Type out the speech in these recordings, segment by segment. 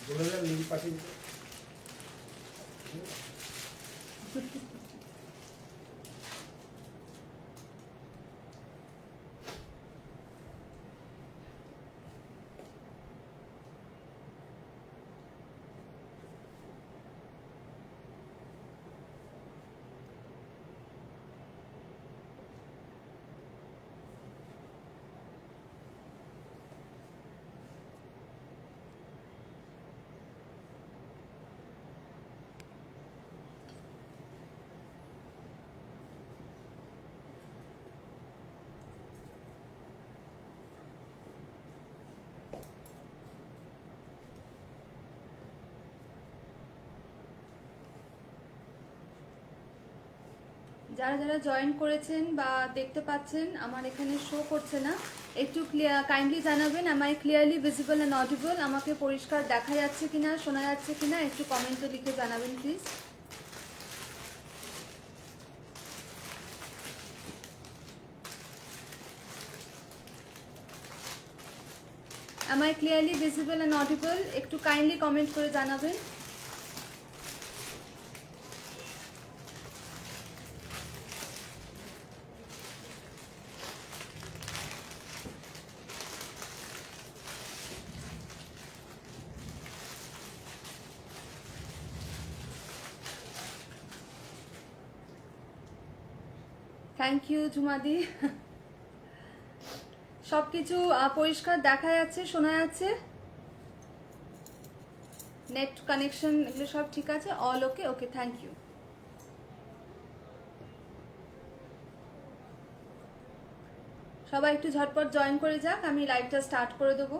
Link পাঠিয়ে দিতে। যারা যারা জয়েন করেছেন বা দেখতে পাচ্ছেন, আমার এখানে শো করছে না, একটু কাইন্ডলি জানাবেন আমায় ক্লিয়ারলি ভিজিবল অ্যান্ড অডিবল, আমাকে পরিষ্কার দেখা যাচ্ছে কিনা, শোনা যাচ্ছে কিনা, একটু কমেন্টে লিখে জানাবেন প্লিজ। আমায় ক্লিয়ারলি ভিজিবল অ্যান্ড অডিবল, একটু কাইন্ডলি কমেন্ট করে জানাবেন। থ্যাংক ইউ ঝুমাদি। সবকিছু পরিষ্কার দেখা যাচ্ছে, শোনা যাচ্ছে, নেট কানেকশন এগুলো সব ঠিক আছে, all okay? Okay, thank you. সবাই একটু ঝটপট জয়েন করে যাক, আমি লাইভটা স্টার্ট করে দেবো।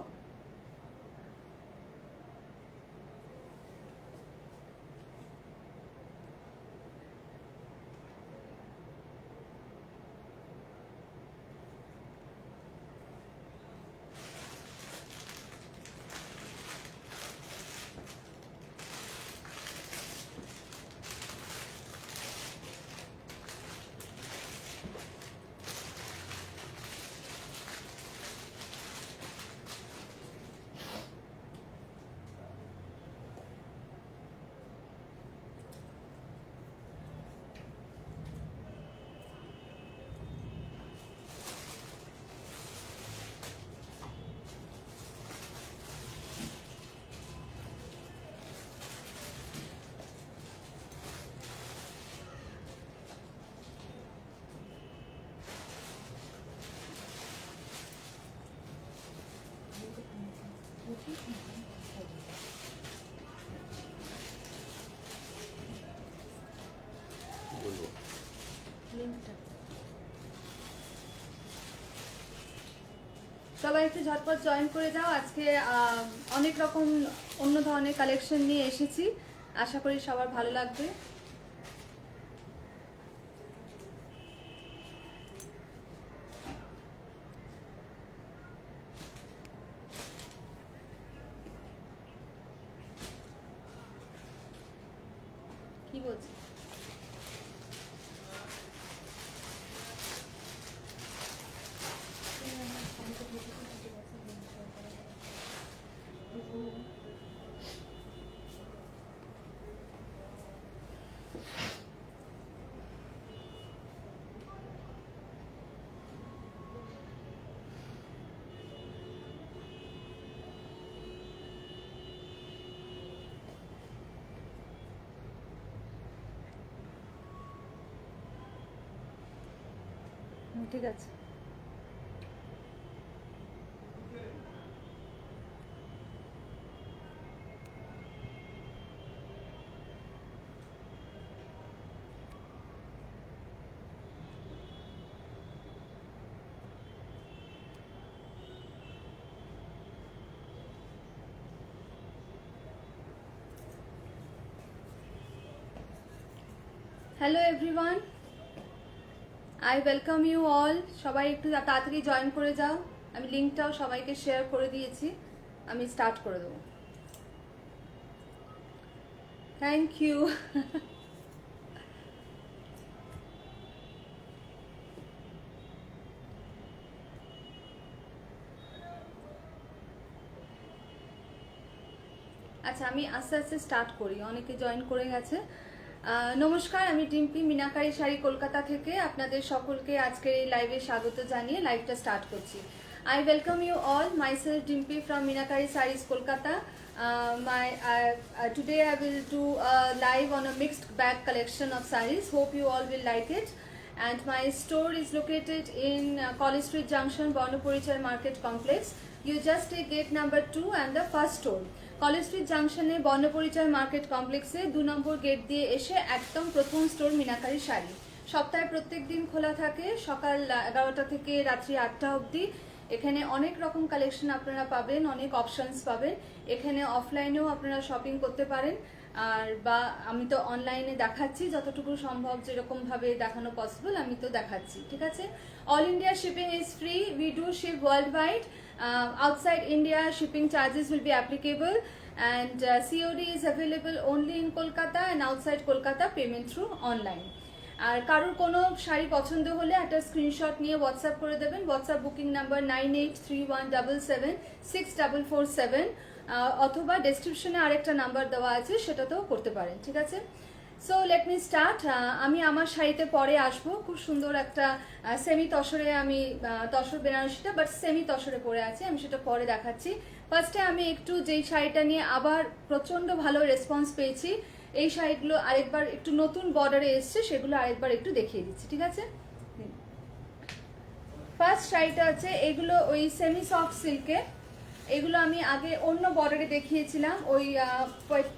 সবাই একটু ঝটপট জয়েন করে যাও। আজকে অনেক রকম অন্য ধরনের কালেকশন নিয়ে এসেছি, আশা করি সবার ভালো লাগবে। কি বলছি? ঠিক আছে। Hello everyone, I welcome you all. সবাই একটু তাড়াতাড়ি জয়েন করে যাও, আমি লিঙ্কটাও সবাইকে শেয়ার করে দিয়েছি, আমি স্টার্ট করে দেবো। Thank you. আচ্ছা, আমি আস্তে আস্তে স্টার্ট করি, অনেকে জয়েন করে গেছে। নমস্কার, আমি ডিম্পি মিনাকারি শাড়ি কলকাতা থেকে আপনাদের সকলকে আজকের এই লাইভে স্বাগত জানিয়ে লাইভটা স্টার্ট করছি। I welcome you all. Myself Dimpy from Minakari Sarees Kolkata. Today I will do a live on a mixed bag collection of sarees. Hope you all will like it. And my store is located in College Street Junction, Bornopurichar Market Complex. You just take gate number 2 and the first store. College street জাংশনে Barnaparichay market কমপ্লেক্সে 2 নম্বর gate দিয়ে এসে একদম প্রথম store meenakari sari. সপ্তাহে প্রত্যেক দিন খোলা থাকে সকাল 11টা থেকে রাত্রি 8টা অবধি। এখানে অনেক রকম কালেকশন আপনারা পাবেন, অনেক অপশনস পাবেন। এখানে অফলাইনেও আপনারা শপিং করতে পারেন, আর বা আমি তো অনলাইনে দেখাচ্ছি যতটুকু সম্ভব, যেরকমভাবে দেখানো পসিবল আমি তো দেখাচ্ছি, ঠিক আছে। All India shipping is free, we do ship world wide. Outside India, shipping charges will be applicable, and COD is available only in Kolkata, and outside Kolkata payment through online. আর কারোর কোনো শাড়ি পছন্দ হলে একটা স্ক্রিনশট নিয়ে WhatsApp করে দেবেন। WhatsApp booking number 9831776447, অথবা ডেসক্রিপশনে আরেকটা নাম্বার দেওয়া আছে, সেটাতেও করতে পারেন, ঠিক আছে। So let me start. আমি আমার শাড়িতে পরে আসবো। খুব সুন্দর একটা সেমি তসরে, আমি তসর বেনারসিটা বাট সেমি তসরে পরে আছি, আমি সেটা পরে দেখাচ্ছি। ফার্স্টে আমি একটু যেই শাড়িটা নিয়ে আবার প্রচণ্ড ভালো রেসপন্স পেয়েছি, এই শাড়িগুলো আরেকবার একটু নতুন বর্ডারে এসছে, সেগুলো আরেকবার একটু দেখিয়ে দিচ্ছি, ঠিক আছে। ফার্স্ট শাড়িটা আছে, এগুলো ওই সেমি সফট সিল্কে। এগুলো আমি আগে অন্য বর্ডারে দেখিয়েছিলাম, ওই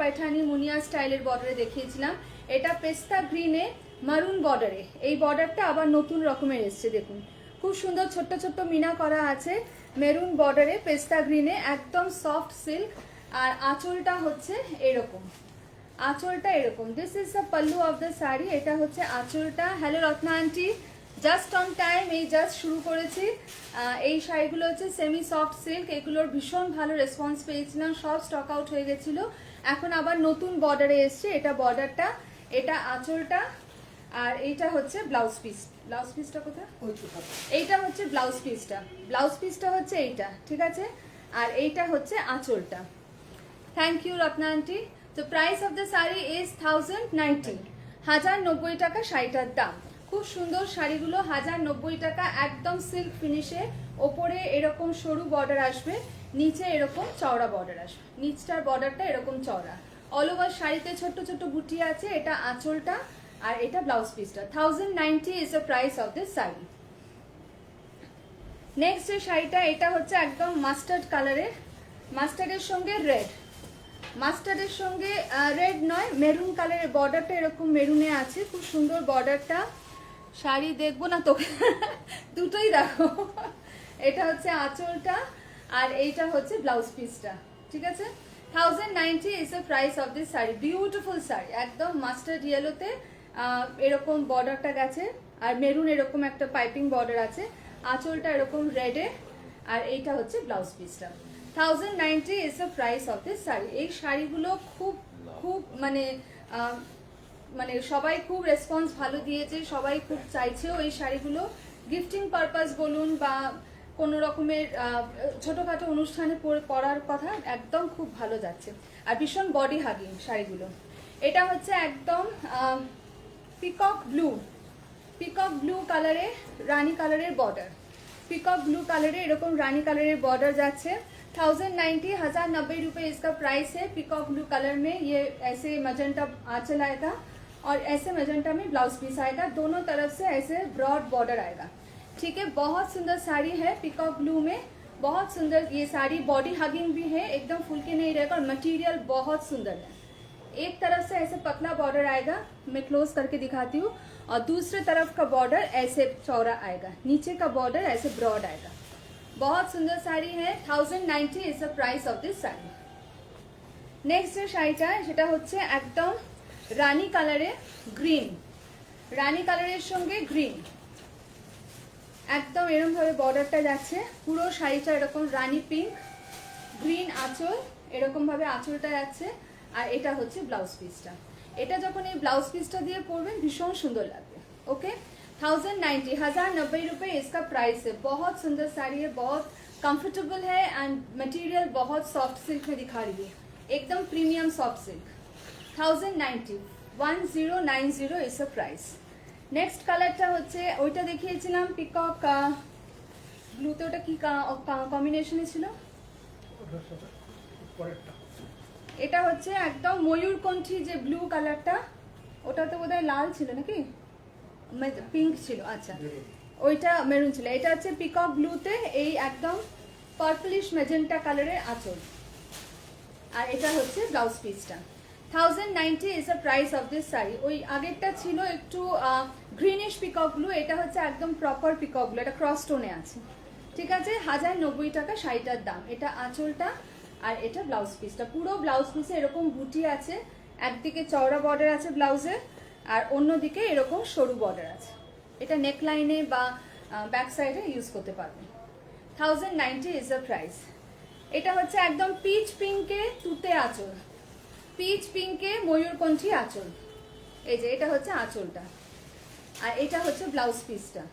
পাইঠানি মুনিয়া স্টাইলের বর্ডারে দেখিয়েছিলাম। এটা পেস্তা গ্রিনে মারুন বর্ডারে, এই বর্ডারটা আবার নতুন রকমের এসছে, দেখুন খুব সুন্দর ছোট্ট ছোট্ট মিনা করা আছে মেরুন বর্ডারে পেস্তা গ্রিনে, একদম সফট সিল্ক। আর আঁচলটা হচ্ছে এরকম, আঁচলটা এরকম। This is the pallu of the sari, এটা হচ্ছে আঁচলটা। Hello Ratna aunty, just on time, এই জাস্ট শুরু করেছি। এই শাড়িগুলো হচ্ছে সেমি সফট সিল্ক, এগুলোর ভীষণ ভালো রেসপন্স পেয়েছিলাম, সব স্টক আউট হয়ে গেছিলো, এখন আবার নতুন বর্ডারে এসছে। এটা বর্ডারটা, এটা আঁচলটা, আর এইটা হচ্ছে ব্লাউজ পিস। ব্লাউজ পিসটা কোথায়? এইটা হচ্ছে ব্লাউজ পিসটা, ব্লাউজ পিসটা হচ্ছে এইটা, ঠিক আছে। আর এইটা হচ্ছে আঁচলটা। Thank you Ratna aunty. তো price of the sari is 1090, 1090 টাকা শাড়িটার দাম। খুব সুন্দর শাড়িগুলো 1090 টাকা, একদম সিল্ক ফিনিশে। ওপরে এরকম সরু বর্ডার আসবে, নিচে এরকম চওড়া বর্ডার আসবে, নিচটার বর্ডারটা এরকম চওড়া। অল ওভার শাড়িতে ছোট্ট ছোট্ট বুটি আছে, এটা আঁচলটা আর এটা ব্লাউজ পিসটা। 1090 is the price of this sari. Next যে শাড়িটা, এটা হচ্ছে একদম মাস্টার্ড কালারের, মাস্টার্ডের সঙ্গে রেড, মাস্টার্ডের সঙ্গে রেড নয় মেরুন কালারের, বর্ডারটা এরকম মেরুনে আছে, খুব সুন্দর বর্ডারটা। শাড়ি দেখবো না তো, দুটোই দেখো। এটা হচ্ছে আঁচলটা আর এইটা হচ্ছে ব্লাউজ পিসটা, ঠিক আছে। 1090 is the price of this sari. Beautiful sari, একদম মাস্টার্ড ইয়েলোতে এরকম বর্ডারটা গেছে, আর মেরুন এরকম একটা পাইপিং বর্ডার আছে, আঁচলটা এরকম রেডে, আর এইটা হচ্ছে ব্লাউজ পিসটা। 1090 is the price of this sari. এই শাড়িগুলো খুব খুব মানে মানে সবাই খুব রেসপন্স ভালো দিয়েছে, সবাই খুব চাইছেও এই শাড়িগুলো। গিফটিং পারপাস বলুন বা কোনো রকমের ছোটোখাটো অনুষ্ঠানে পরার কথা, একদম খুব ভালো যাচ্ছে, আর ভীষণ বডি হাগিং শাড়িগুলো। এটা হচ্ছে একদম পিকক ব্লু, পিকক ব্লু কালারে রানী কালারের বর্ডার, পিকক ब्लू कलर है, एरकम रानी कलर बॉर्डर जाच्छे। 1090, 1090 रुपए इसका प्राइस है। पिकॉक ब्लू कलर में ये ऐसे मजेंटा आंचल आएगा और ऐसे मजेंटा में ब्लाउज पीस आएगा, दोनों तरफ से ऐसे ब्रॉड बॉर्डर आएगा, ठीक है। बहुत सुंदर साड़ी है पिकॉक ब्लू में, बहुत सुंदर ये साड़ी, बॉडी हगिंग भी है, एकदम फुल के नहीं रहेगा और मटेरियल बहुत सुंदर है। एक तरफ से ऐसे पतला बॉर्डर आएगा, मैं क्लोज करके दिखाती हूँ, और दूसरे तरफ का बॉर्डर ऐसे चौड़ा आएगा, नीचे का बॉर्डर ऐसे ब्रॉड आएगा। बहुत सुंदर साड़ी है। 1090 is the price of this sari. Next जो শাড়িটা সেটা হচ্ছে একদম রানী কালারে গ্রিন, রানী কালারের সঙ্গে গ্রিন, একদম এরকম ভাবে বর্ডারটা যাচ্ছে, পুরো শাড়িটা এরকম রানী পিঙ্ক, গ্রিন আঁচল, এরকম ভাবে আঁচলটা যাচ্ছে, আর এটা হচ্ছে ব্লাউজ পিসটা। এটা যখন এই ব্লাউজ পিসটা দিয়ে পরবেন ভীষণ সুন্দর লাগবে। ओके 1090, 1090 रुपए इसका प्राइस है। बहुत सुंदर साड़ी है, बहुत कंफर्टेबल है एंड मटेरियल बहुत सॉफ्ट सिल्क में दिखा रही है। एकदम premium soft silk 1090 1090 is a price. Next কালারটা হচ্ছে ওইটা দেখিয়েছিলাম পিকক ব্লুতে, ওটা কি কম্বিনেশনে ছিল? এটা হচ্ছে একদম ময়ূরকণ্ঠী যে ব্লু কালারটা, ওটাতে বোধহয় লাল ছিল নাকি পিঙ্ক ছিল, আচ্ছা ওইটা মেরুন ছিল। এটা হচ্ছে পিকক ব্লুতে এই একদম পার্পলিশ মেজেন্টা কালারের আঁচল, আর এটা হচ্ছে ব্লাউজ পিসটা। 1090 is the price of this sari. ওই আগেরটা ছিল একটু গ্রিনিশ পিকক ব্লু, এটা হচ্ছে একদম প্রপার পিকক ব্লু, এটা ক্রস টোনে আছে, ঠিক আছে। 1090 টাকা শাড়িটার দাম। এটা আঁচলটা আর এটা ব্লাউজ পিসটা। পুরো ব্লাউজ পিসে এরকম বুটি আছে, একদিকে চওড়া বর্ডার আছে ব্লাউজে, আর অন্যদিকে এরকম সরু বর্ডার আছে। এটা নেকলাইনে বা ব্যাক সাইডে ইউজ করতে পারবেন। 1090 ইজ দ্য প্রাইস। এটা হচ্ছে একদম পিচ পিঙ্কে তুতে আঁচল, পিচ পিঙ্কে ময়ূরকণ্ঠী আঁচল। এই যে এটা হচ্ছে আঁচলটা, আর এটা হচ্ছে ব্লাউজ পিসটা।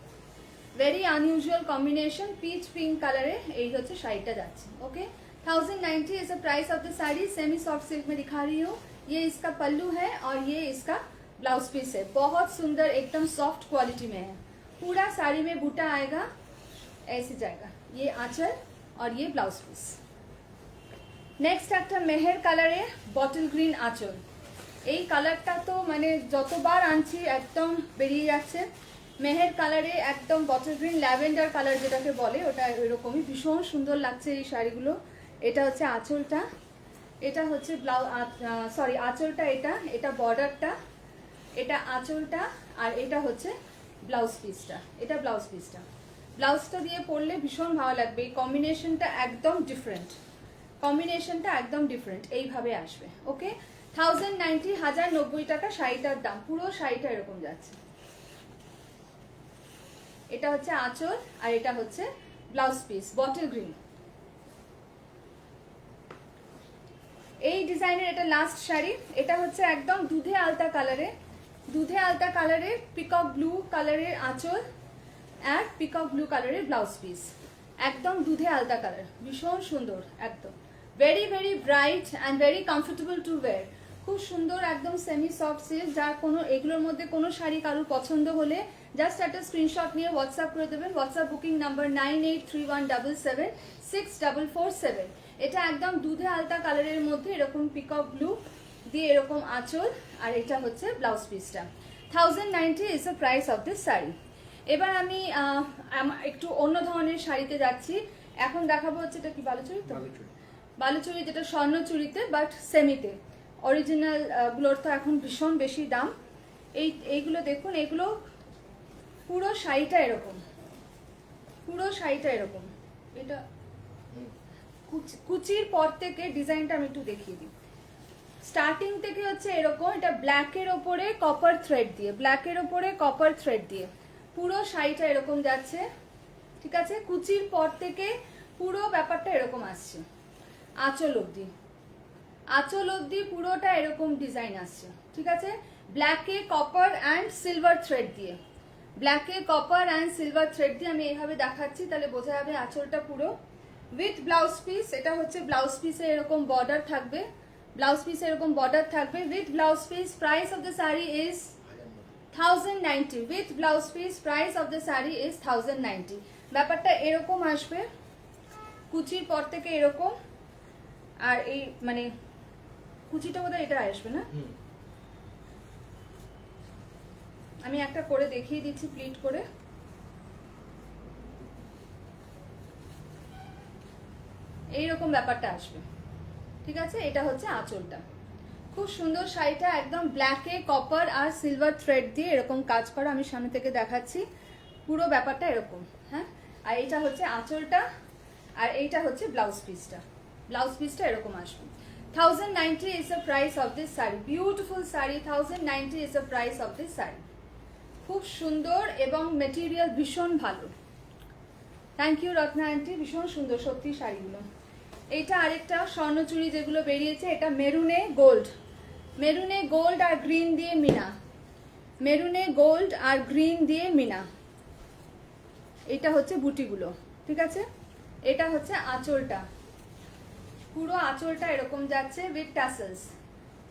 ভেরি আনইউজুয়াল কম্বিনেशन, পিচ পিঙ্ক কালারে এই হচ্ছে শাড়িটা যাচ্ছে। Okay 1090 is the price of the sari. Semi soft silk में दिखा रही हूँ। ये इसका पल्लू है और ये इसका ब्लाउज पीस है। बहुत सुंदर एकदम सॉफ्ट क्वालिटी में है। पूरा साड़ी में बूटा आएगा, ऐसे जाएगा। ये आंचल और ये ब्लाउज पीस। नेक्स्ट একটা মেহের কালারে বটল গ্রিন আঁচল। এই কালারটা তো মানে যতবার আনছি একদম বেরিয়ে যাচ্ছে। মেহের কালারে একদম বটল গ্রিন ল্যাভেন্ডার কালার যেটাকে বলে, ওটা এরকমই ভীষণ সুন্দর লাগছে এই শাড়িগুলো। এটা হচ্ছে আঁচলটা, এটা হচ্ছে সরি আঁচলটা, এটা বর্ডারটা, এটা আঁচলটা, আর এটা হচ্ছে ব্লাউজ পিসটা। এটা ব্লাউজ পিসটা, ব্লাউজটা দিয়ে পরলে ভীষণ ভালো লাগবে। এই কম্বিনেশনটা একদম ডিফারেন্ট, কম্বিনেশনটা একদম ডিফারেন্ট, এইভাবে আসবে। ওকে 1090 1090 টাকা শাড়িটার দাম। পুরো শাড়িটা এরকম যাচ্ছে। এটা হচ্ছে আঁচল আর এটা হচ্ছে ব্লাউজ পিস বটল গ্রিন। এই ডিজাইনের এটা লাস্ট শাড়ি। এটা হচ্ছে একদম দুধে আলতা কালারে, দুধে আলতা কালারে পিকক ব্লু কালারের আঁচল আর পিকক ব্লু কালারের ব্লাউজ পিস। একদম দুধে আলতা কালার, ভীষণ সুন্দর একদম। Very very bright and very comfortable two wire. খুব সুন্দর একদম সেমি সফট সিল্ক। যার কোনো এগুলোর মধ্যে কোনো শাড়ি কারোর পছন্দ হলে জাস্ট একটা স্ক্রিনশট নিয়ে হোয়াটসঅ্যাপ করে দেবেন। WhatsApp booking number 9831776447। এটা একদম দুধে আলতা কালারের মধ্যে এরকম পিকক ব্লু দিয়ে এরকম আঁচল, আর এটা হচ্ছে ব্লাউজ পিসটা। 1090 is the price of this sari. এবার আমি একটু অন্য ধরনের শাড়িতে যাচ্ছি। এখন দেখাবো হচ্ছে এটা কি বালুচুরি, তো বালুচুরি যেটা স্বর্ণচুরিতে বাট সেমিতে। অরিজিনাল গুলোর তো এখন ভীষণ বেশি দাম। এইগুলো দেখুন, এগুলো পুরো শাড়িটা এরকম, পুরো শাড়িটা এরকম। এটা কুচির পর থেকে ডিজাইনটা আমি একটু দেখিয়ে দিই। স্টার্টিং থেকে হচ্ছে এরকম, এটা ব্ল্যাকের ওপরে কপার থ্রেড দিয়ে, ব্ল্যাকের ওপরে কপার থ্রেড দিয়ে পুরো শাড়িটা এরকম যাচ্ছে, ঠিক আছে। কুচির পর থেকে পুরো ব্যাপারটা এরকম আসছে। আঁচল অবধি, আঁচল অবধি পুরোটা এরকম ডিজাইন আসছে, ঠিক আছে। ব্ল্যাকে কপার অ্যান্ড সিলভার থ্রেড দিয়ে, ব্ল্যাকে কপার অ্যান্ড সিলভার থ্রেড দিয়ে আমি এইভাবে দেখাচ্ছি, তাহলে বোঝা যাবে আঁচলটা পুরো উইথ ব্লাউজ পিস। এটা হচ্ছে ব্লাউজ পিসে এরকম বর্ডার থাকবে, ব্লাউজ পিসে এরকম বর্ডার থাকবে with blouse piece. Price of the sari is 1090 with blouse piece. Price of the sari is 1090। ব্যাপারটা এরকম আসবে, কুচির পর থেকে এরকম, আর এই মানে কুচিটা বোধহয় এটা আসবে না। আমি একটা করে দেখিয়ে দিচ্ছি প্লিট করে। এইরকম ব্যাপারটা আসবে, ঠিক আছে। এটা হচ্ছে আঁচলটা। খুব সুন্দর শাড়িটা, একদম ব্ল্যাকে কপার আর সিলভার থ্রেড দিয়ে এরকম কাজ করা। আমি সামনে থেকে দেখাচ্ছি, পুরো ব্যাপারটা এরকম, হ্যাঁ। আর এইটা হচ্ছে আঁচলটা, আর এইটা হচ্ছে ব্লাউজ পিসটা। ব্লাউজ পিসটা এরকম আসবে। 1090 is the price of this sari. Beautiful sari. 1090 is the price of this sari. খুব সুন্দর এবং মেটেরিয়াল ভীষণ ভালো। থ্যাংক ইউ রত্না আন্টি, ভীষণ সুন্দর সত্যি শাড়িগুলো। এইটা আরেকটা স্বর্ণচুরি যেগুলো বেরিয়েছে, এটা মেরুনে গোল্ড, মেরুনে গোল্ড আর গ্রিন দিয়ে মিনা, মেরুনে গোল্ড আর গ্রিন দিয়ে মিনা। এটা হচ্ছে বুটিগুলো, ঠিক আছে। এটা হচ্ছে আঁচলটা, পুরো আঁচলটা এরকম যাচ্ছে উইথ টাসেলস,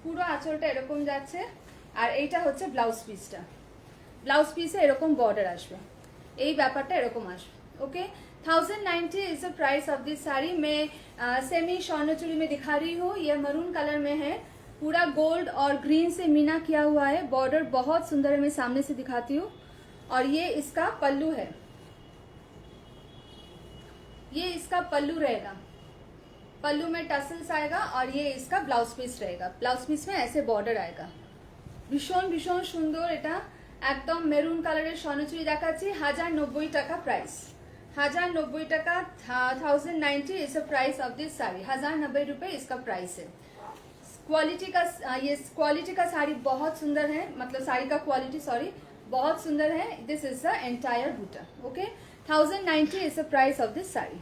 পুরো আঁচলটা এরকম যাচ্ছে। আর এইটা হচ্ছে ব্লাউজ পিসটা, ব্লাউজ পিসে এরকম বর্ডার আসবে, এই ব্যাপারটা এরকম আসবে। Okay 1090 is the price of this sari. मैं सेमी स्वर्णचूड़ी में दिखा रही हूँ, ये मरून कलर में है, पूरा गोल्ड और ग्रीन से मीना किया हुआ है, बॉर्डर बहुत सुंदर है, मैं सामने से दिखाती हूँ। और ये इसका पल्लू है, ये इसका पल्लू रहेगा, पल्लू में टसल्स आएगा और ये इसका ब्लाउज पीस रहेगा, ब्लाउज पीस में ऐसे बॉर्डर आएगा। भीषण भीषण सुंदर, এটা একদম মেরুন কালারের স্বর্ণচুড়ি দেখাচ্ছি। 1090 টাকা প্রাইস, 1090 টাকা। 1090 is the price of this sari, 1090 रुपए इसका प्राइस है। क्वालिटी का ये क्वालिटी का साड़ी बहुत सुंदर है, मतलब साड़ी का क्वालिटी सॉरी बहुत सुंदर है। दिस इज द एंटायर बुटा। Okay 1090 is the price of this sari.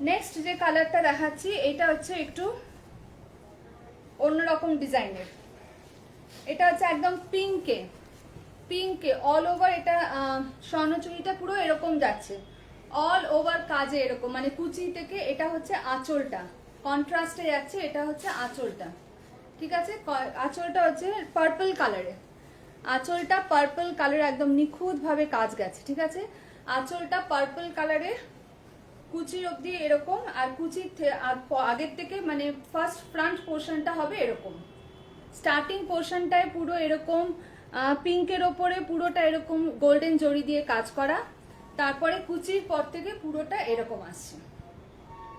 Next যে কালারটা দেখাচ্ছি এটা হচ্ছে একটু অন্যরকম ডিজাইনের, এটা হচ্ছে একদম পিঙ্কে, পিঙ্কে অল ওভার। এটা স্বর্ণচুড়িটা পুরো এরকম যাচ্ছে, অল ওভার কাজে এরকম, মানে কুচি থেকে এটা হচ্ছে আঁচলটা কন্ট্রাস্টে যাচ্ছে, এটা হচ্ছে আঁচলটা, ঠিক আছে। আঁচলটা হচ্ছে পার্পল কালারে, আঁচলটা পার্পল কালারে একদম নিখুঁত ভাবে কাজ গেছে, ঠিক আছে। আঁচলটা পার্পল কালারে, কুচির অবধি এরকম, আর কুচির আগের থেকে মানে ফার্স্ট ফ্রন্ট পোর্শনটা হবে এরকম, স্টার্টিং পোর্শনটায় পুরো এরকম পিঙ্কের ওপরে পুরোটা এরকম গোল্ডেন জড়ি দিয়ে কাজ করা, তারপরে কুচির পর থেকে পুরোটা এরকম আসছে,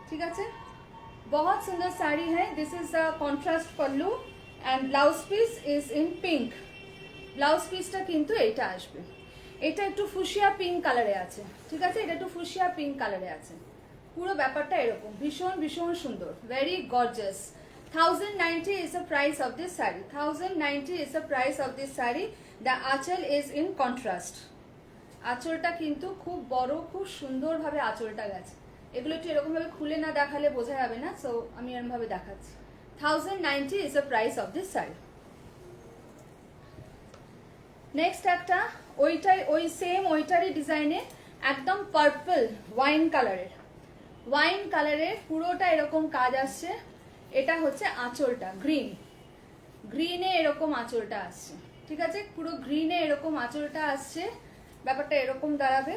ঠিক আছে। बहुत सुंदर साड़ी है। This is the contrast pallu and blouse piece is in pink. Blouse পিসটা কিন্তু এইটা আসবে, এটা একটু ফুশিয়া পিঙ্ক কালারে আছে, ঠিক আছে, এটা একটু ফুশিয়া পিঙ্ক কালারে আছে, পুরো ব্যাপারটা এরকম ভীষণ ভীষণ সুন্দর, very gorgeous. 1090 is the price of this saree, 1090 is the price of this saree। the আঁচল is in contrast, আঁচলটা কিন্তু খুব বড়, খুব সুন্দর ভাবে আঁচলটা গেছে। এগুলো একটু এরকম ভাবে খুলে না দেখালে বোঝা যাবে না, সো আমি এরকম ভাবে দেখাচ্ছি। 1090 is the price of this saree। Next একটা ওইটাই, ওই সেম ওইটারই ডিজাইনে একদম পার্পল ওয়াইন কালারের, ওয়াইন কালারের পুরোটা এরকম কাজ আসছে। এটা হচ্ছে আঁচলটা গ্রিন, গ্রিনে এরকম আঁচলটা আসছে, ঠিক আছে, পুরো গ্রিনে এরকম আঁচলটা আসছে, ব্যাপারটা এরকম দাঁড়াবে।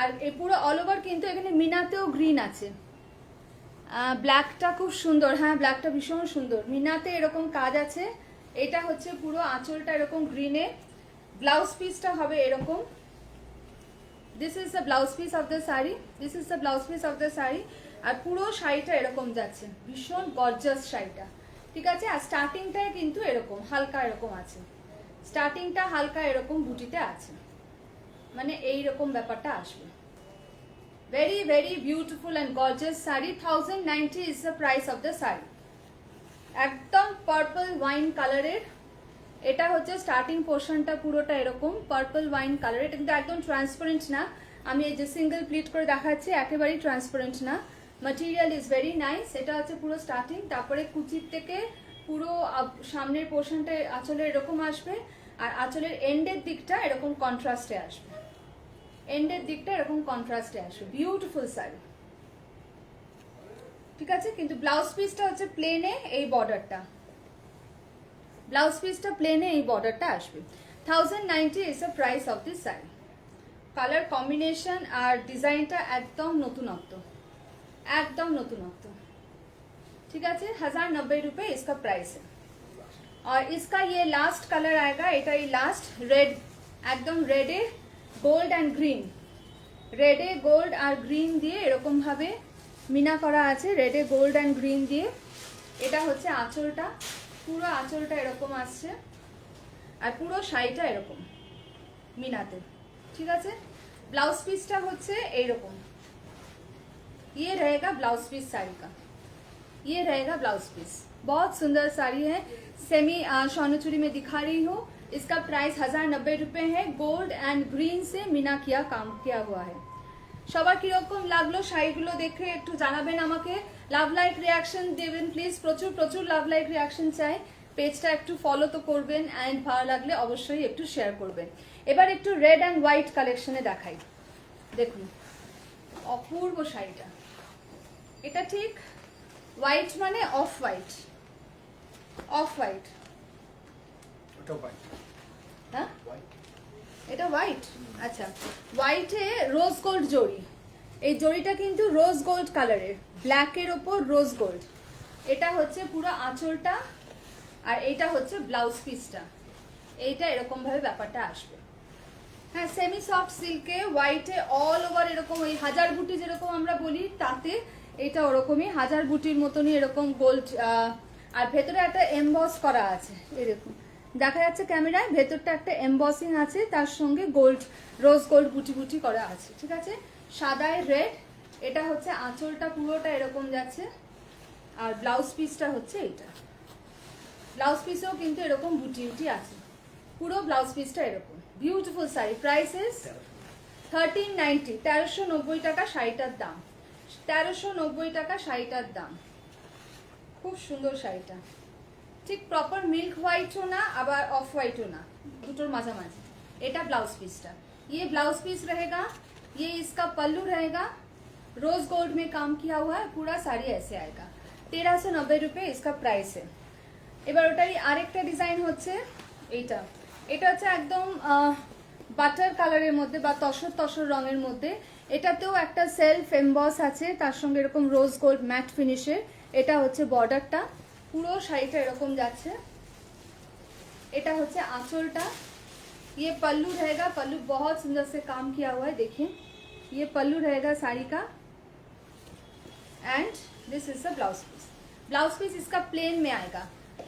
আর এই পুরো অল ওভার কিন্তু এখানে মিনাতেও গ্রিন আছে, ব্ল্যাকটা খুব সুন্দর, হ্যাঁ ব্ল্যাকটা ভীষণ সুন্দর, মিনাতে এরকম কাজ আছে। এটা হচ্ছে পুরো আঁচলটা এরকম গ্রিনে, ব্লাউজ পিসটা হবে এরকম। This is the blouse piece of the sari, this is the blouse piece of the sari. আর পুরো শাড়িটা এরকম যাচ্ছে, ভীষণ গর্জাস শাড়িটা, ঠিক আছে। আর স্টার্টিংটায় কিন্তু এরকম হালকা এরকম আছে, স্টার্টিংটা হালকা এরকম বুটিতে আছে, মানে এইরকম ব্যাপারটা আসবে। Very very beautiful and gorgeous sari. 1090 is the price of the sari. একদম পার্পল ওয়াইন কালারের, এটা হচ্ছে স্টার্টিং পোর্শনটা পুরোটা এরকম পার্পল ওয়াইন কালার। এটা কিন্তু একদম ট্রান্সপারেন্ট না, আমি এই যে সিঙ্গেল প্লিট করে দেখাচ্ছি, একেবারেই ট্রান্সপারেন্ট না, ম্যাটেরিয়াল ইজ ভেরি নাইস। এটা হচ্ছে পুরো স্টার্টিং, তারপরে কুচির থেকে পুরো সামনের পোর্শনটা আঁচলের এরকম আসবে, আর আঁচলের এন্ডের দিকটা এরকম কন্ট্রাস্টে আসবে, এন্ডের দিকটা এরকম কন্ট্রাস্টে আসবে। বিউটিফুল শাড়ি, ঠিক আছে। কিন্তু ব্লাউজ পিসটা হচ্ছে প্লেনে, এই বর্ডারটা, ব্লাউজ পিসটা প্লেনে এই বর্ডারটা আসবে। 1090 is the price of this sari. Colour combination আর ডিজাইনটা একদম নতুনত্ব, একদম নতুনত্ব, ঠিক আছে। 1090 रुपए इसका प्राइस है। और इसका ये लास्ट कलर आएगा, এটা এই লাস্ট রেড, একদম রেডে গোল্ড অ্যান্ড গ্রিন, রেডে গোল্ড আর গ্রিন দিয়ে এরকম ভাবে মিনা করা আছে, রেডে গোল্ড অ্যান্ড গ্রিন দিয়ে। এটা হচ্ছে আঁচলটা, পুরো আঁচলটা এরকম আসছে, আর পুরো শাড়িটা এরকম মিনাতে, ঠিক আছে। ব্লাউজ পিসটা হচ্ছে এইরকম, ये रहेगा ब्लाउज पीस साड़ी का, ये रहेगा ब्लाउज पीस। बहुत सुंदर साड़ी है, सेमी स्वर्णचूड़ी में दिखा रही हूँ। इसका प्राइस 1090 रुपए है। गोल्ड एंड ग्रीन से मीना किया काम किया हुआ है। সবার কিরকম লাগলো শাড়িগুলো দেখে একটু জানাবেন আমাকে, লাভ লাইক রিয়াকশন দেবেন প্লিজ, প্রচুর প্রচুর লাভ লাইক রিয়াকশন চাই। পেজটা একটু ফলো তো করবেন, অ্যান্ড ভালো লাগলে অবশ্যই একটু শেয়ার করবেন। এবার একটু রেড অ্যান্ড হোয়াইট কালেকশনে দেখাই, দেখুন অপূর্ব শাড়িটা। এটা ঠিক হোয়াইট মানে অফ হোয়াইট, অফ হোয়াইট। হ্যাঁ এটা হোয়াইট, আচ্ছা। হোয়াইটে রোজ গোল্ড জড়ি, এই জড়িটা কিন্তু রোজ গোল্ড কালারের, ব্ল্যাকের ওপর রোজ গোল্ড। এটা হচ্ছে পুরো আঁচলটা, আর এইটা হচ্ছে ব্লাউজ পিসটা। এইটা এরকম ভাবে ব্যাপারটা আসবে। হ্যাঁ, সেমি সফট সিল্কে হোয়াইটে অল ওভার এরকম ওই হাজার বুটি যেরকম আমরা বলি, তাতে এটা ওরকমই হাজার বুটির মতনই এরকম গোল্ড। আর ভেতরে একটা এমবস করা আছে, এরকম দেখা যাচ্ছে ক্যামেরায়, ভেতরটা একটা এমবসিং আছে, তার সঙ্গে গোল্ড রোজ গোল্ড বুটি বুটি করা আছে, ঠিক আছে। সাদায় রেড, এটা হচ্ছে আঁচলটা পুরোটা এরকম যাচ্ছে, আর ব্লাউজ পিসটা হচ্ছে এইটা। ব্লাউজ পিসেও কিন্তু এরকম বুটি বুটি আছে, পুরো ব্লাউজ পিসটা এরকম। বিউটিফুল শাড়ি, প্রাইস ইজ 1390, 1390 টাকা শাড়িটার দাম, 1390 টাকা শাড়িটার দাম। খুব সুন্দর শাড়িটা, ঠিক প্রপার মিল্ক হোয়াইটও না আবার অফ হোয়াইটও না, দুটোর মাঝামাঝি। এটা ব্লাউজ পিসটা, ये ब्लाउज पीस रहेगा, ये इसका पल्लू रहेगा, रोज गोल्ड में काम किया हुआ है, पूरा साड़ी ऐसे आएगा। 1390 रुपये इसका प्राइस है। এবার ওটারই আরেকটা ডিজাইন হচ্ছে এইটা, এটা হচ্ছে একদম বাটার কালারের মধ্যে বা তসর তসর রঙের মধ্যে। এটাতেও একটা সেলফ এমবস আছে, তার সঙ্গে এরকম রোজ গোল্ড ম্যাট ফিনিশের। এটা হচ্ছে বর্ডারটা, পুরো শাড়িটা এরকম যাচ্ছে। এটা হচ্ছে আঁচলটা, ये पल्लू रहेगा, पल्लू बहुत सुंदर से काम किया हुआ है, देखिए ये पल्लू रहेगा साड़ी का, and this is the blouse piece. Blouse piece इसका प्लेन में आएगा,